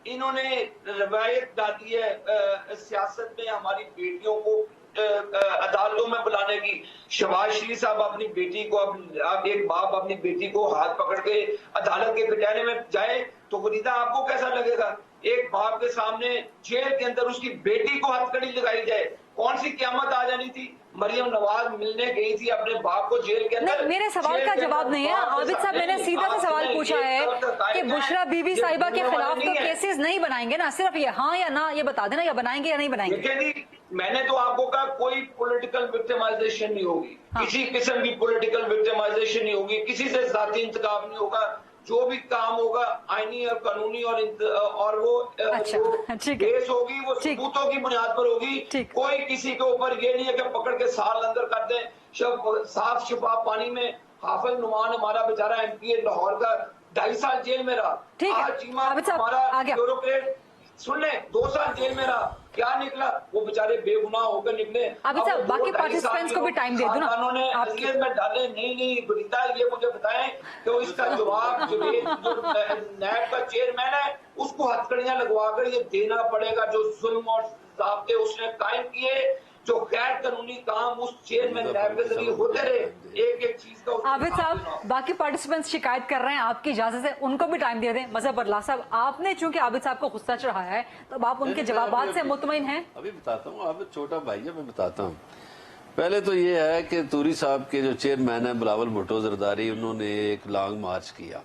इन्होंने रवायत डाली है सियासत में हमारी बेटियों को अदालतों में बुलाने की। शहबाज शरीफ साहब अपनी बेटी को, अब एक बाप अपनी बेटी को हाथ पकड़ के अदालत के कटहरे में जाए तो गुरीदा आपको कैसा लगेगा? एक बाप के सामने जेल के अंदर उसकी बेटी को हथकड़ी लगाई जाए। कौन सी क़यामत आ जानी थी? मरियम नवाज मिलने गई थी अपने बाप को जेल के अंदर। मेरे सवाल का जवाब नहीं है आबिद साहब, मैंने सीधा सा सवाल पूछा है कि बुशरा बीबी साहिबा के खिलाफ तो केसेस नहीं बनाएंगे ना, सिर्फ ये हाँ या ना ये बता देना, या बनाएंगे या नहीं बनाएंगे। मैंने तो आपको कहा कोई पॉलिटिकल विक्टिमाइजेशन नहीं होगी, किसी किस्म की पॉलिटिकल विक्टिमाइजेशन नहीं होगी, किसी से जाती इंतकाम नहीं होगा, जो भी काम होगा आईनी और कानूनी और वो अच्छा, ठीक है। केस होगी वो ठीक। सबूतों की बुनियाद पर होगी। ठीक। कोई किसी के ऊपर ये नहीं है कि पकड़ के साल अंदर कर दें। साफ शफाफ पानी में हाफिज नुमान हमारा बेचारा एमपी लाहौर का 2.5 साल जेल में रहा। ठीक है। आज चीमा आबिद साहब, हमारा आ गया। ब्यूरोक्रेट सुन ले 2 साल जेल में रहा, क्या निकला? वो बेचारे बेगुनाह होकर निकले। आबिद साहब, बाकी पार्टिसिपेंट्स को भी टाइम दे दो ना। उन्होंने आपकी- अजलियत में डाले। नहीं बरीता, ये मुझे बताएं कि वो इसका जवाब जो नैब का चेयरमैन है उसको हथकड़ियां लगवा कर ये देना पड़ेगा। जो जुल्म और ज़ाब्ते उसने कायम किए, जो गैर कानूनी काम उस चेयरमैन नैब के जरिए होते रहे, एक एक चीज का आबिद साहब, बाकी पार्टिसिपेंट्स शिकायत कर रहे हैं, आपकी इजाजत से उनको भी टाइम दे दें। मजहब अल्लाह साहब, आपने चूंकि आबिद साहब को गुस्सा चढ़ाया है तो आप उनके जवाबात से मुतमईन हैं? अभी बताता हूँ, आप छोटा भाई है, मैं बताता हूँ। पहले तो ये है कि तूरी साहब के जो चेयरमैन है बिलावल भुट्टो जरदारी, उन्होंने एक लॉन्ग मार्च किया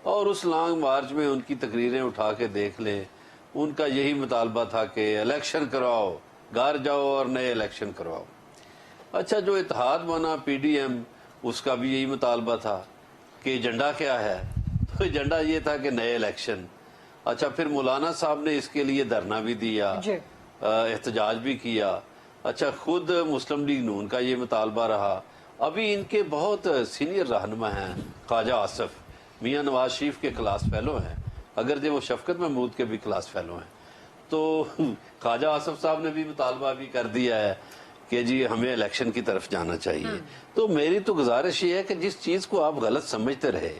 और उस लॉन्ग मार्च में उनकी तकरीरें उठा के देख लें, उनका यही मुतालबा था कि इलेक्शन कराओ, घर जाओ और नए इलेक्शन करवाओ। अच्छा, जो इत्तेहाद बना पीडीएम, उसका भी यही मुतालबा था कि एजेंडा क्या है, तो एजेंडा ये था कि नए इलेक्शन। अच्छा, फिर मौलाना साहब ने इसके लिए धरना भी दिया, एहतजाज भी किया। अच्छा, खुद मुस्लिम लीग नून का ये मुतालबा रहा। अभी इनके बहुत सीनियर रहनुमा हैं, ख्वाजा आसिफ, मियाँ नवाज शरीफ के क्लास फेलो हैं, अगर जो वो शफकत महमूद के भी क्लास फेलो हैं। तो ख्वाजा आसिफ साहब ने भी मुतालबा भी कर दिया है कि जी हमें इलेक्शन की तरफ जाना चाहिए। तो मेरी तो गुजारिश ये है कि जिस चीज को आप गलत समझते रहे,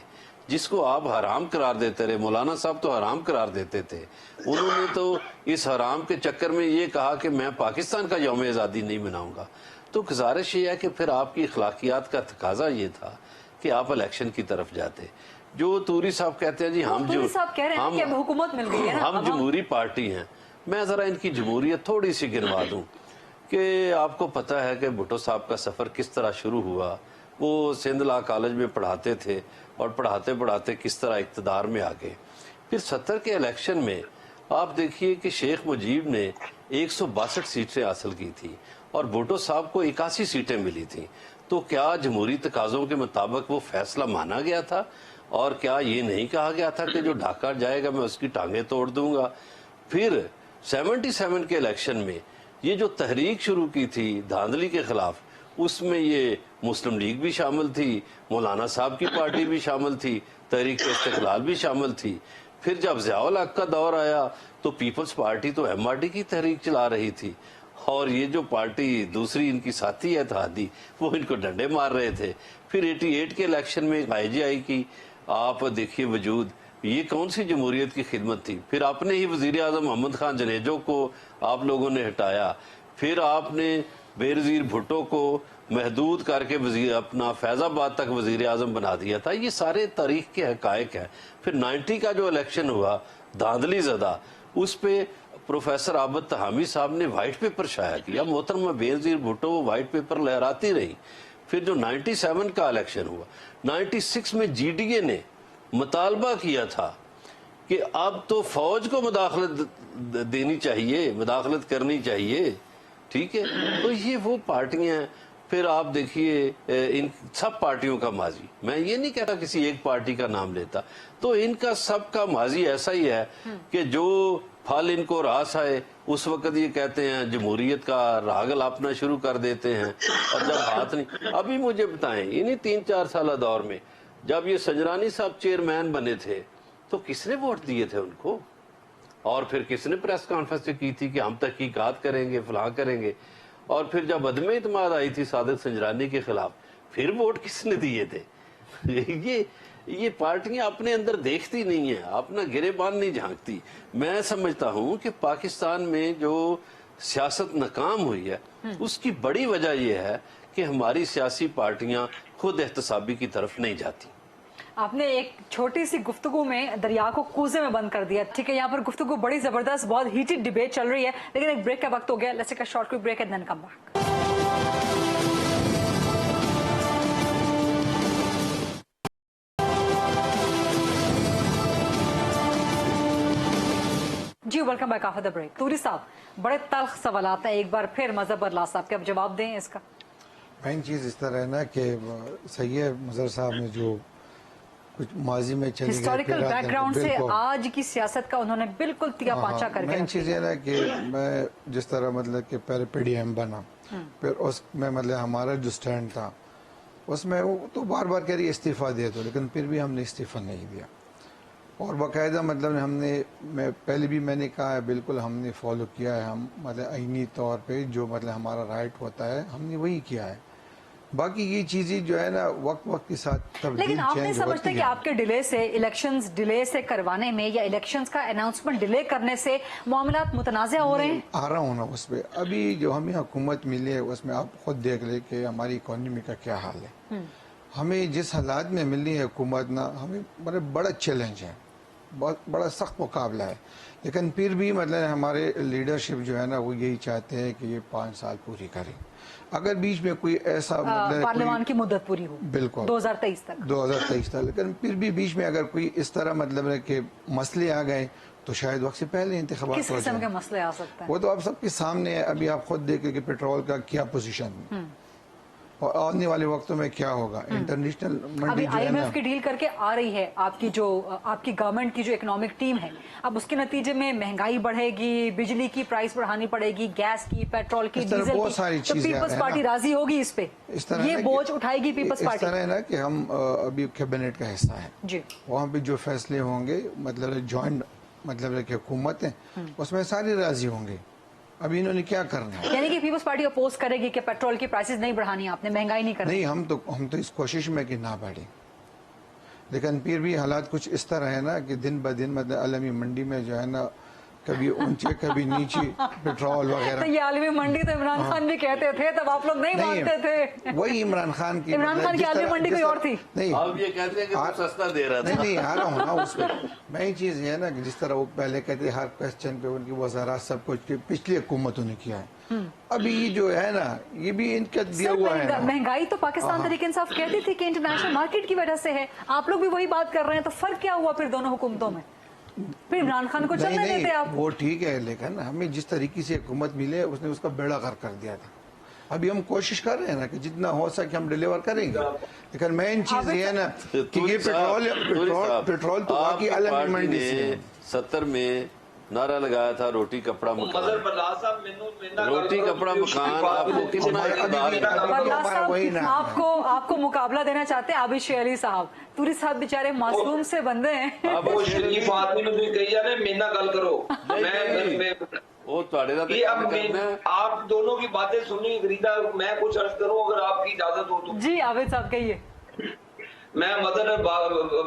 जिसको आप हराम करार देते रहे, मौलाना साहब तो हराम करार देते थे, उन्होंने तो इस हराम के चक्कर में ये कहा कि मैं पाकिस्तान का यौम आज़ादी नहीं मनाऊंगा। तो गुजारिश ये है कि फिर आपकी अखलाकियात का तकाजा ये था कि आप इलेक्शन की तरफ जाते। जो तूरी साहब कहते हैं जी हम जो हुकूमत मिल गई है ना, हम जमहूरी पार्टी हैं, मैं जरा इनकी जमहूरियत थोड़ी सी गिनवा दूं कि आपको पता है कि भुट्टो साहब का सफर किस तरह शुरू हुआ। वो सिंध लॉ कॉलेज में पढ़ाते थे और पढ़ाते पढ़ाते किस तरह इक़्तिदार में आ गए। फिर 70 के इलेक्शन में आप देखिए कि शेख मुजीब ने 162 सीटें हासिल की थी और भुट्टो साहब को 81 सीटें मिली थी। तो क्या जमहूरी तकाज़ों के मुताबिक वो फैसला माना गया था? और क्या ये नहीं कहा गया था कि जो ढाका जाएगा मैं उसकी टांगे तोड़ दूंगा? फिर 77 के इलेक्शन में ये जो तहरीक शुरू की थी धांधली के खिलाफ, उसमें ये मुस्लिम लीग भी शामिल थी, मौलाना साहब की पार्टी भी शामिल थी, तहरीक इस्तिकलाल भी शामिल थी। फिर जब ज़ियाउल हक का दौर आया तो पीपल्स पार्टी तो एमआरटी की तहरीक चला रही थी और ये जो पार्टी दूसरी इनकी साथी है इत्तेहादी, वो इनको डंडे मार रहे थे। फिर 88 के इलेक्शन में IGI की आप देखिए वजूद, ये कौन सी जमहूरियत की खिदमत थी। फिर आपने ही वजीर आजम मोहम्मद खान जनेजो को आप लोगों ने हटाया, फिर आपने बेनज़ीर भुट्टो को महदूद करके वजीर अपना फैजाबाद तक वजीर आजम बना दिया था। ये सारे तारीख के हकायक हैं। फिर 90 का जो इलेक्शन हुआ धांधली ज़दा, उस पे प्रोफेसर आबद तहामी साहब ने वाइट पेपर शाया किया, मोहतरमा बेनज़ीर भुट्टो वो वाइट पेपर लहराती रही। फिर जो 97 का इलेक्शन हुआ, 96 में GDA ने मुतालबा किया था कि अब तो फौज को मुदाखलत देनी चाहिए, मुदाखलत करनी चाहिए, ठीक है। तो ये वो पार्टियां हैं। फिर आप देखिए इन सब पार्टियों का माजी, मैं ये नहीं कहता किसी एक पार्टी का नाम लेता, तो इनका सबका माजी ऐसा ही है कि जो फल इनको रास आए उस वक्त ये कहते हैं जमहूरियत का राग लापना शुरू कर देते हैं, और जब हाथ नहीं। अभी मुझे बताएं इन्हीं 3-4 साल दौर में जब ये सजरानी साहब चेयरमैन बने थे तो किसने वोट दिए थे उनको? और फिर किसने प्रेस कॉन्फ्रेंस की थी कि हम तहकीकात करेंगे, फलां करेंगे? और फिर जब अदम इत्मीनान आई थी सादिक संजरानी के खिलाफ, फिर वोट किसने दिए थे? ये पार्टियां अपने अंदर देखती नहीं है, अपना गिरेबान नहीं झांकती। मैं समझता हूं कि पाकिस्तान में जो सियासत नाकाम हुई है उसकी बड़ी वजह यह है कि हमारी सियासी पार्टियां खुद एहतसाबी की तरफ नहीं जाती। आपने एक छोटी सी गुफ्तगू में दरिया को कूजे में बंद कर दिया, ठीक है। यहाँ पर गुफ्तगू बड़ी जबरदस्त, बहुत हीटेड डिबेट चल रही है, लेकिन एक ब्रेक का वक्त हो गया। Let's take a short quick break and then come back. जी welcome back after the break. Turi साहब, बड़े तल्ख सवालात हैं, एक बार फिर मजहब बरला साहब के, अब जवाब दें इसका। मेन चीज़ इस तरह है ना कि सही है, मजहर साहब ने जो कुछ माजी में चली गई हिस्टोरिकल बैकग्राउंड से आज की सियासत का उन्होंने बिल्कुल तिया पांचा करके मेन रख चीज़ ये ना कि मैं जिस तरह मतलब कि पहले PDM बना, फिर उसमें मतलब हमारा जो स्टैंड था उसमें वो तो बार बार कह रही इस्तीफ़ा दे दो, लेकिन फिर भी हमने इस्तीफ़ा नहीं दिया। और बाकायदा मतलब हमने, मैं पहले भी मैंने कहा है, बिल्कुल हमने फॉलो किया है। हम मतलब आईनी तौर पे जो मतलब हमारा राइट होता है हमने वही किया है। बाकी ये चीज़ें जो है ना वक्त वक्त के साथ तब्दील, लेकिन आप नहीं चेंज समझते होती कि है। आपके डिले से, इलेक्शंस डिले से करवाने में या इलेक्शंस का अनाउंसमेंट डिले करने से मामलात मुतनाज़ हो रहे हैं? आ रहा हूँ ना उस पर। अभी जो हमें हुकूमत मिली है उसमें आप खुद देख ले कि हमारी इकोनॉमी का क्या हाल है। हमें जिस हालात में मिली है हुकूमत ना, हमें मतलब बड़ा चैलेंज है, बहुत बड़ा सख्त मुकाबला है। लेकिन फिर भी मतलब हमारे लीडरशिप जो है ना वो यही चाहते हैं कि ये 5 साल पूरी करें। अगर बीच में कोई ऐसा मतलब पार्लियामान की मुद्दत पूरी हो, बिल्कुल 2023 तक, 2023 तक, लेकिन फिर भी बीच में अगर कोई इस तरह मतलब है कि मसले आ गए तो शायद वक्त से पहले इंतखाबात किस हो किस्म के जाए। मसले आ सकते हैं? वो तो आप सबके सामने है। अभी आप खुद देखें कि पेट्रोल का क्या पोजीशन और आने वाले वक्तों में क्या होगा। इंटरनेशनल अभी मंडी जो है ना, IMF की डील करके आ रही है आपकी जो आपकी गवर्नमेंट की जो इकोनॉमिक टीम है, अब उसके नतीजे में महंगाई बढ़ेगी, बिजली की प्राइस बढ़ानी पड़ेगी, गैस की, पेट्रोल की, इस तरह डीजल बहुत की, सारी तो चीजें पीपल्स हैं पार्टी ना। राजी होगी इस पे? इस तरह ये ना कि- बोझ उठाएगी पीपल्स इस पार्टी? तरह है ना कि हम अभी कैबिनेट का हिस्सा है, जी, वहाँ पे जो फैसले होंगे मतलब जॉइंट मतलब है कि हुकूमत है उसमें सारे राजी होंगे। अभी इन्होंने क्या करना है? यानी कि पीपल्स पार्टी अपोज करेगी कि पेट्रोल की प्राइसेस नहीं बढ़ानी, आपने महंगाई नहीं करनी। नहीं, हम तो इस कोशिश में कि ना बढ़े, लेकिन फिर भी हालात कुछ इस तरह है ना कि दिन ब दिन मतलब आलमी मंडी में जो है ना कभी ऊंचे कभी नीचे पेट्रोल तो वगैरह। ये आलमी मंडी तो इमरान खान भी कहते थे, तब आप लोग नहीं मानते थे। वही इमरान खान की इमरान खान की जिस आलमी तरह- मंडी जिस कोई और तरह- थी। नहीं, आप ये कहते हैं कि वो सस्ता दे रहा था। नहीं आ रहा हूँ ना उस पर। मेन चीज़ ये है ना कि जिस तरह वो पहले कहते हर क्वेश्चन पे उनकी वजारात सब कुछ पिछली हुकूमतों ने किया है, अभी ये जो है ना ये भी इनका दिया सर, हुआ है ना। महंगाई तो पाकिस्तान तरीके इंसाफ कहती थी कि इंटरनेशनल मार्केट की वजह से है, आप लोग भी वही बात कर रहे हैं, तो फर्क क्या हुआ फिर दोनों हुकूमतों में? फिर इमरान खान को चलने देते आप? वो ठीक है, लेकिन हमें जिस तरीके से हुकूमत मिले उसने उसका बेड़ा गर्क कर दिया था। अभी हम कोशिश कर रहे हैं ना कि जितना हो सके हम डिलीवर करेंगे, लेकिन मेन चीज ये है ना कि ये पेट्रोल तो बाकी अलग मंडी से है। 70 में नारा लगाया था रोटी कपड़ा मदर मकान। बल्ला साहब मैनू रोटी कपड़ा मकान आपको कितना इकरार है? बल्ला हमारा वही साहब, नाम आपको मुकाबला देना चाहते हैं आबिद शेर अली साहब। तूरी साहब बेचारे मासूम से बंदे हैं। अब वो शरीफ आदमी ने भी कही है मेरे नाल गल करो। मैं वो ਤੁਹਾਡੇ ਦਾ ये अब काम करना है। आप दोनों की बातें सुनी गरीदा, मैं कुछ अर्ज करूं अगर आपकी इजाजत हो तो। जी आबिद साहब कहिए। मैं मदर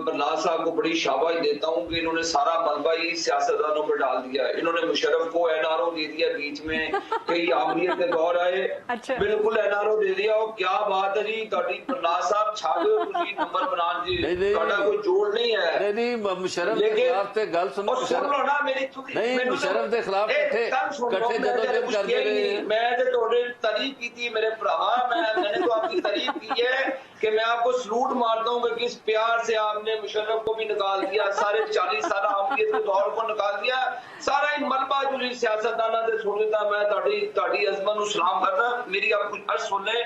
बल्ला साहब को बड़ी शाबाश देता हूं कि इन्होंने सारा मलबा ही सियासतदानों पर डाल दिया। इन्होंने मुशर्रफ को NRO दे दिया बीच में, कई आमरीत के दौर आए, अच्छा। बिल्कुल NRO दे दिया। और क्या बात है जी, ਤੁਹਾਡੀ बल्ला साहब छा गए ਤੁਸੀਂ नंबर बनान जी, नहीं। ਤੁਹਾਡਾ कोई जोड़ नहीं है। नहीं मुशर्रफ के खिलाफ ते गल सुनो। और सुन लो ना मेरी नहीं, मुशर्रफ के खिलाफ इकट्ठे जदोजहद करते रहे हैं। मैं तो थोड़ी तारीफ की थी मेरे भरावा, मैंने तो आपकी तारीफ की है कि मैं आपको सलूट मारता हूं कि किस प्यार से आपने मुशर्रफ को भी निकाल दिया, सारे 40 साल आमरीत के दौर को निकाल दिया, सारा ही मलबा जो सियासतदाना से छोड़ देता। मैं ताड़ी अजमत नूं सलाम करना। मेरी आप कुछ अर्ज सुन लें।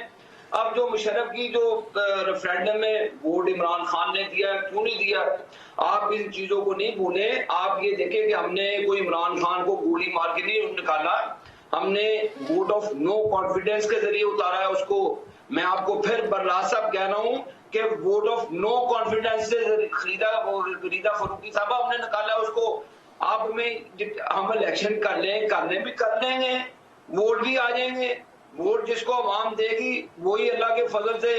अब जो मुशर्रफ की जो रेफरेंडम में वोट इमरान खान ने दिया, क्यों नहीं दिया, आप इन चीजों को नहीं भूले। आप ये देखें कि हमने कोई इमरान खान को गोली मार के नहीं निकाला, हमने वोट ऑफ नो कॉन्फिडेंस के जरिए उतारा है उसको। मैं आपको फिर बल्ला साहब कह रहा हूं कि वोट ऑफ नो कॉन्फिडेंस से खरीदा फरूकी साहब हमने निकाला उसको। आप में हम इलेक्शन करने भी कर लेंगे, वोट भी आ जाएंगे। वोट जिसको आवाम देगी वही अल्लाह के फजल से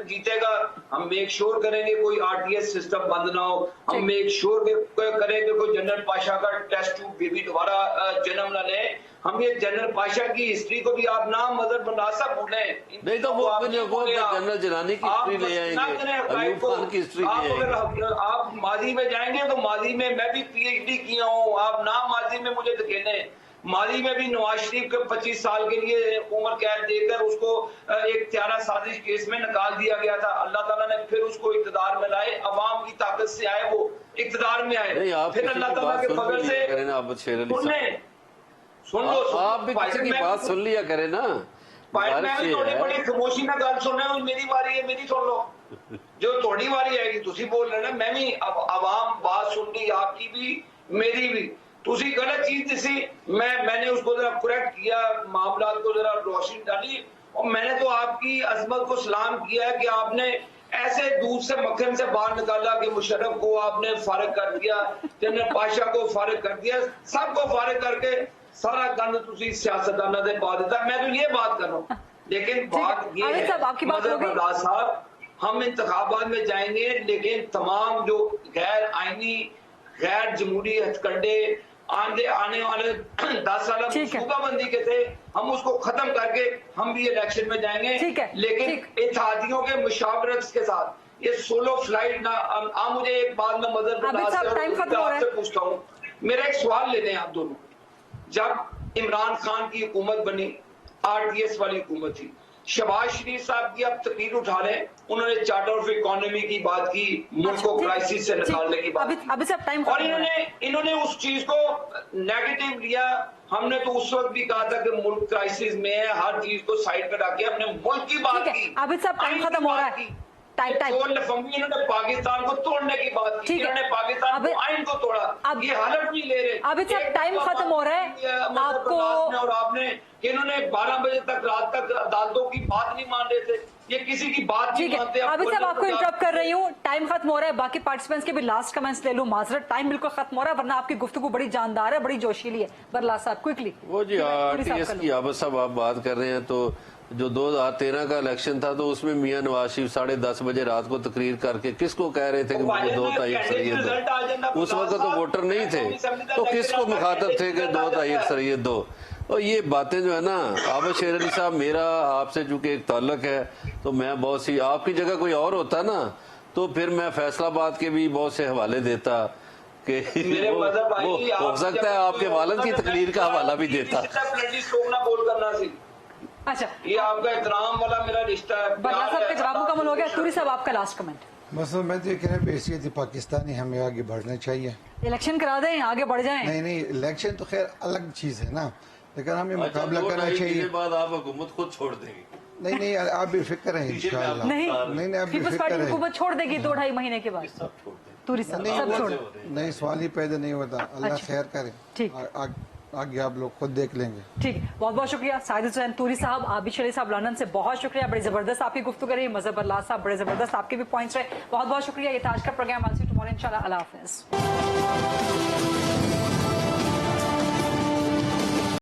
जीतेगा। हम मेक श्योर करेंगे कोई RTS सिस्टम बंद ना हो, हम मेक श्योर करेंगे कोई जनरल पाशा का टेस्ट ट्यूब बेबी दोबारा जन्म न ले। हम ये जनरल पाशा की हिस्ट्री को भी आप नाम मदर बल्ला साहब भूले नहीं तो वो जनरल जलानी की हिस्ट्री ले आएंगे, अयूब खान की हिस्ट्री ले आएंगे। आप माजी में जाएंगे तो माजी में मैं भी PhD किया हूँ, आप नाम माजी में मुझे धकेले। माली में भी नवाज शरीफ को 25 साल के लिए उम्र कैद देकर उसको एक त्यारा साजिश केस में निकाल दिया गया था। अल्लाह ताला ने फिर उसको इक़्तिदार में लाए, अवाम की ताकत से आए वो। इक़्तिदार में आए, नहीं, आप फिर किसी अल्लाह की ताला बात के सुन फजल लिया से करें ना, आप शेर अली साहब। सुन लो आप भी किसी की बात सुन लिया करें ना। मैं गुजारिश भी ये थोड़ी है। बड़ी खामोशी ना गल सुन रहा हूं, मेरी बारी है, मेरी सुन लो। जो थोड़ी बारी आएगी तुसी बोल रहे ना, मैं भी अब आवाम बात सुन ली, आपकी भी मेरी भी। तुसी गलत चीज दिसी, मैंने उसको जरा करेक्ट किया, मामला को जरा रोशनी डाली, और मैंने तो आपकी अजमत को सलाम किया कि आपने ऐसे दूध से मक्खन से बाहर निकाला कि मुशर्रफ को आपने फारिग कर दिया, जनरल पाशा को फारिग कर दिया, सबको फारिग करके सारा गंद तुसी सियासतदाना दे पा देता। मैं तो ये बात कर रहा हूँ, लेकिन बात ये आमिर साहब, आपकी बात हो गई। मजहर साहब, हम इंतखाबात में जाएंगे, लेकिन तमाम जो गैर आईनी गैर जमहूरी हथकंडे आने वाले 10 साल सूबाबंदी के थे, हम उसको खत्म करके हम भी इलेक्शन में जाएंगे, ठीक है, लेकिन ठीक। इत्तेहादियों के मुशावरत के साथ। ये सोलो फ्लाइट ना, आप मुझे एक बात में मदद आबिद साहब, टाइम खत्म हो रहा है। आपसे पूछता हूँ, मेरा एक सवाल ले लें आप दोनों। जब इमरान खान की हुकूमत बनी, आरटीएस वाली हुकूमत थी, शहबाज शरीफ साहब की आप तकरीर उठा रहे हैं, उन्होंने चार्टर ऑफ इकोनॉमी की बात की, मुल्क को क्राइसिस से निकालने की बात की, अभी सब टाइम और इन्होंने उस चीज को नेगेटिव लिया। हमने तो उस वक्त भी कहा था कि मुल्क क्राइसिस में है, हर चीज को साइड पे रख के हमने मुल्क की बात की। अभी सब टाइम खत्म हो रहा है। इन्होंने पाकिस्तान को तोड़ने की बात की, इन्होंने पाकिस्तान को आइन को तोड़ा, ये हालत नहीं ले रहे। अभी सब टाइम खत्म हो रहा है आपको, और आपने इन्होंने 12 बजे तक रात तक अदालतों की बात नहीं मान रहे थे, ये किसी की बात नहीं मानते। अभी सब आपको इंटरप्ट कर रही हूँ, टाइम खत्म हो रहा है। बाकी पार्टिसिपेंट्स के भी लास्ट कमेंट्स ले लूं, माजरत, टाइम बिल्कुल खत्म हो रहा है, वरना आपकी गुफ्तगू बड़ी जानदार है, बड़ी जोशीली है। बरला साहब क्विकली। वो जी आरटीएस की अब सब आप बात कर रहे हैं, तो जो 2013 का इलेक्शन था, तो उसमें मियां नवाज शरीफ 10:30 बजे रात को तकरीर करके किसको कह रहे थे कि मुझे 2 तारीख सरियत दो। उस वक्त तो वोटर नहीं थे, तो किसको मुखातब थे कि 2 तारीख सरियत दो। और ये बातें जो है ना, आबिद शेर अली साहब, मेरा आपसे चूंकि एक ताल्लुक है, तो मैं बहुत सी, आपकी जगह कोई और होता ना, तो फिर मैं फैसलाबाद के भी बहुत से हवाले देता कि वो हो सकता है आपके वालिद की तकरीर का हवाला भी देता। अच्छा, ये आपका एहतराम वाला मेरा रिश्ता है। बरला साहब का जवाब मुकम्मल हो गया। तूरी साहब, आपका लास्ट कमेंट। मसला मैं तो ये कह रहा हूँ, हैसियत पाकिस्तानी हमें आगे बढ़ना चाहिए। इलेक्शन करा दें, आगे बढ़ जाएं। नहीं, इलेक्शन तो खैर अलग चीज है ना, लेकिन हमें मुकाबला अच्छा, करना चाहिए। बाद आप हुकूमत खुद छोड़ देंगे। नहीं, आप भी फिक्र है इंशाअल्लाह। नहीं, आप भी पीपल्स पार्टी फिक्र है। हुकूमत छोड़ देगी 2-2.5 महीने के बाद। तूरी साहब सब छोड़। नहीं, सवाल ही पैदा नहीं होता। अल्लाह खैर करे। ठीक, आगे आप लोग खुद देख लेंगे। ठीक है, बहुत बहुत शुक्रिया साहिद हुसैन तूरी साहब, आबिद शेर अली साहब लंदन से, बहुत शुक्रिया, बड़ी जबरदस्त आपकी गुफ्तगू रही। मजहर अल्लाह साहब, बड़े जबरदस्त आपके भी पॉइंट्स रहे, बहुत बहुत शुक्रिया। ये था आज का प्रोग्राम, आज से टुमारो इंशाल्लाह। अल्लाह हाफिज।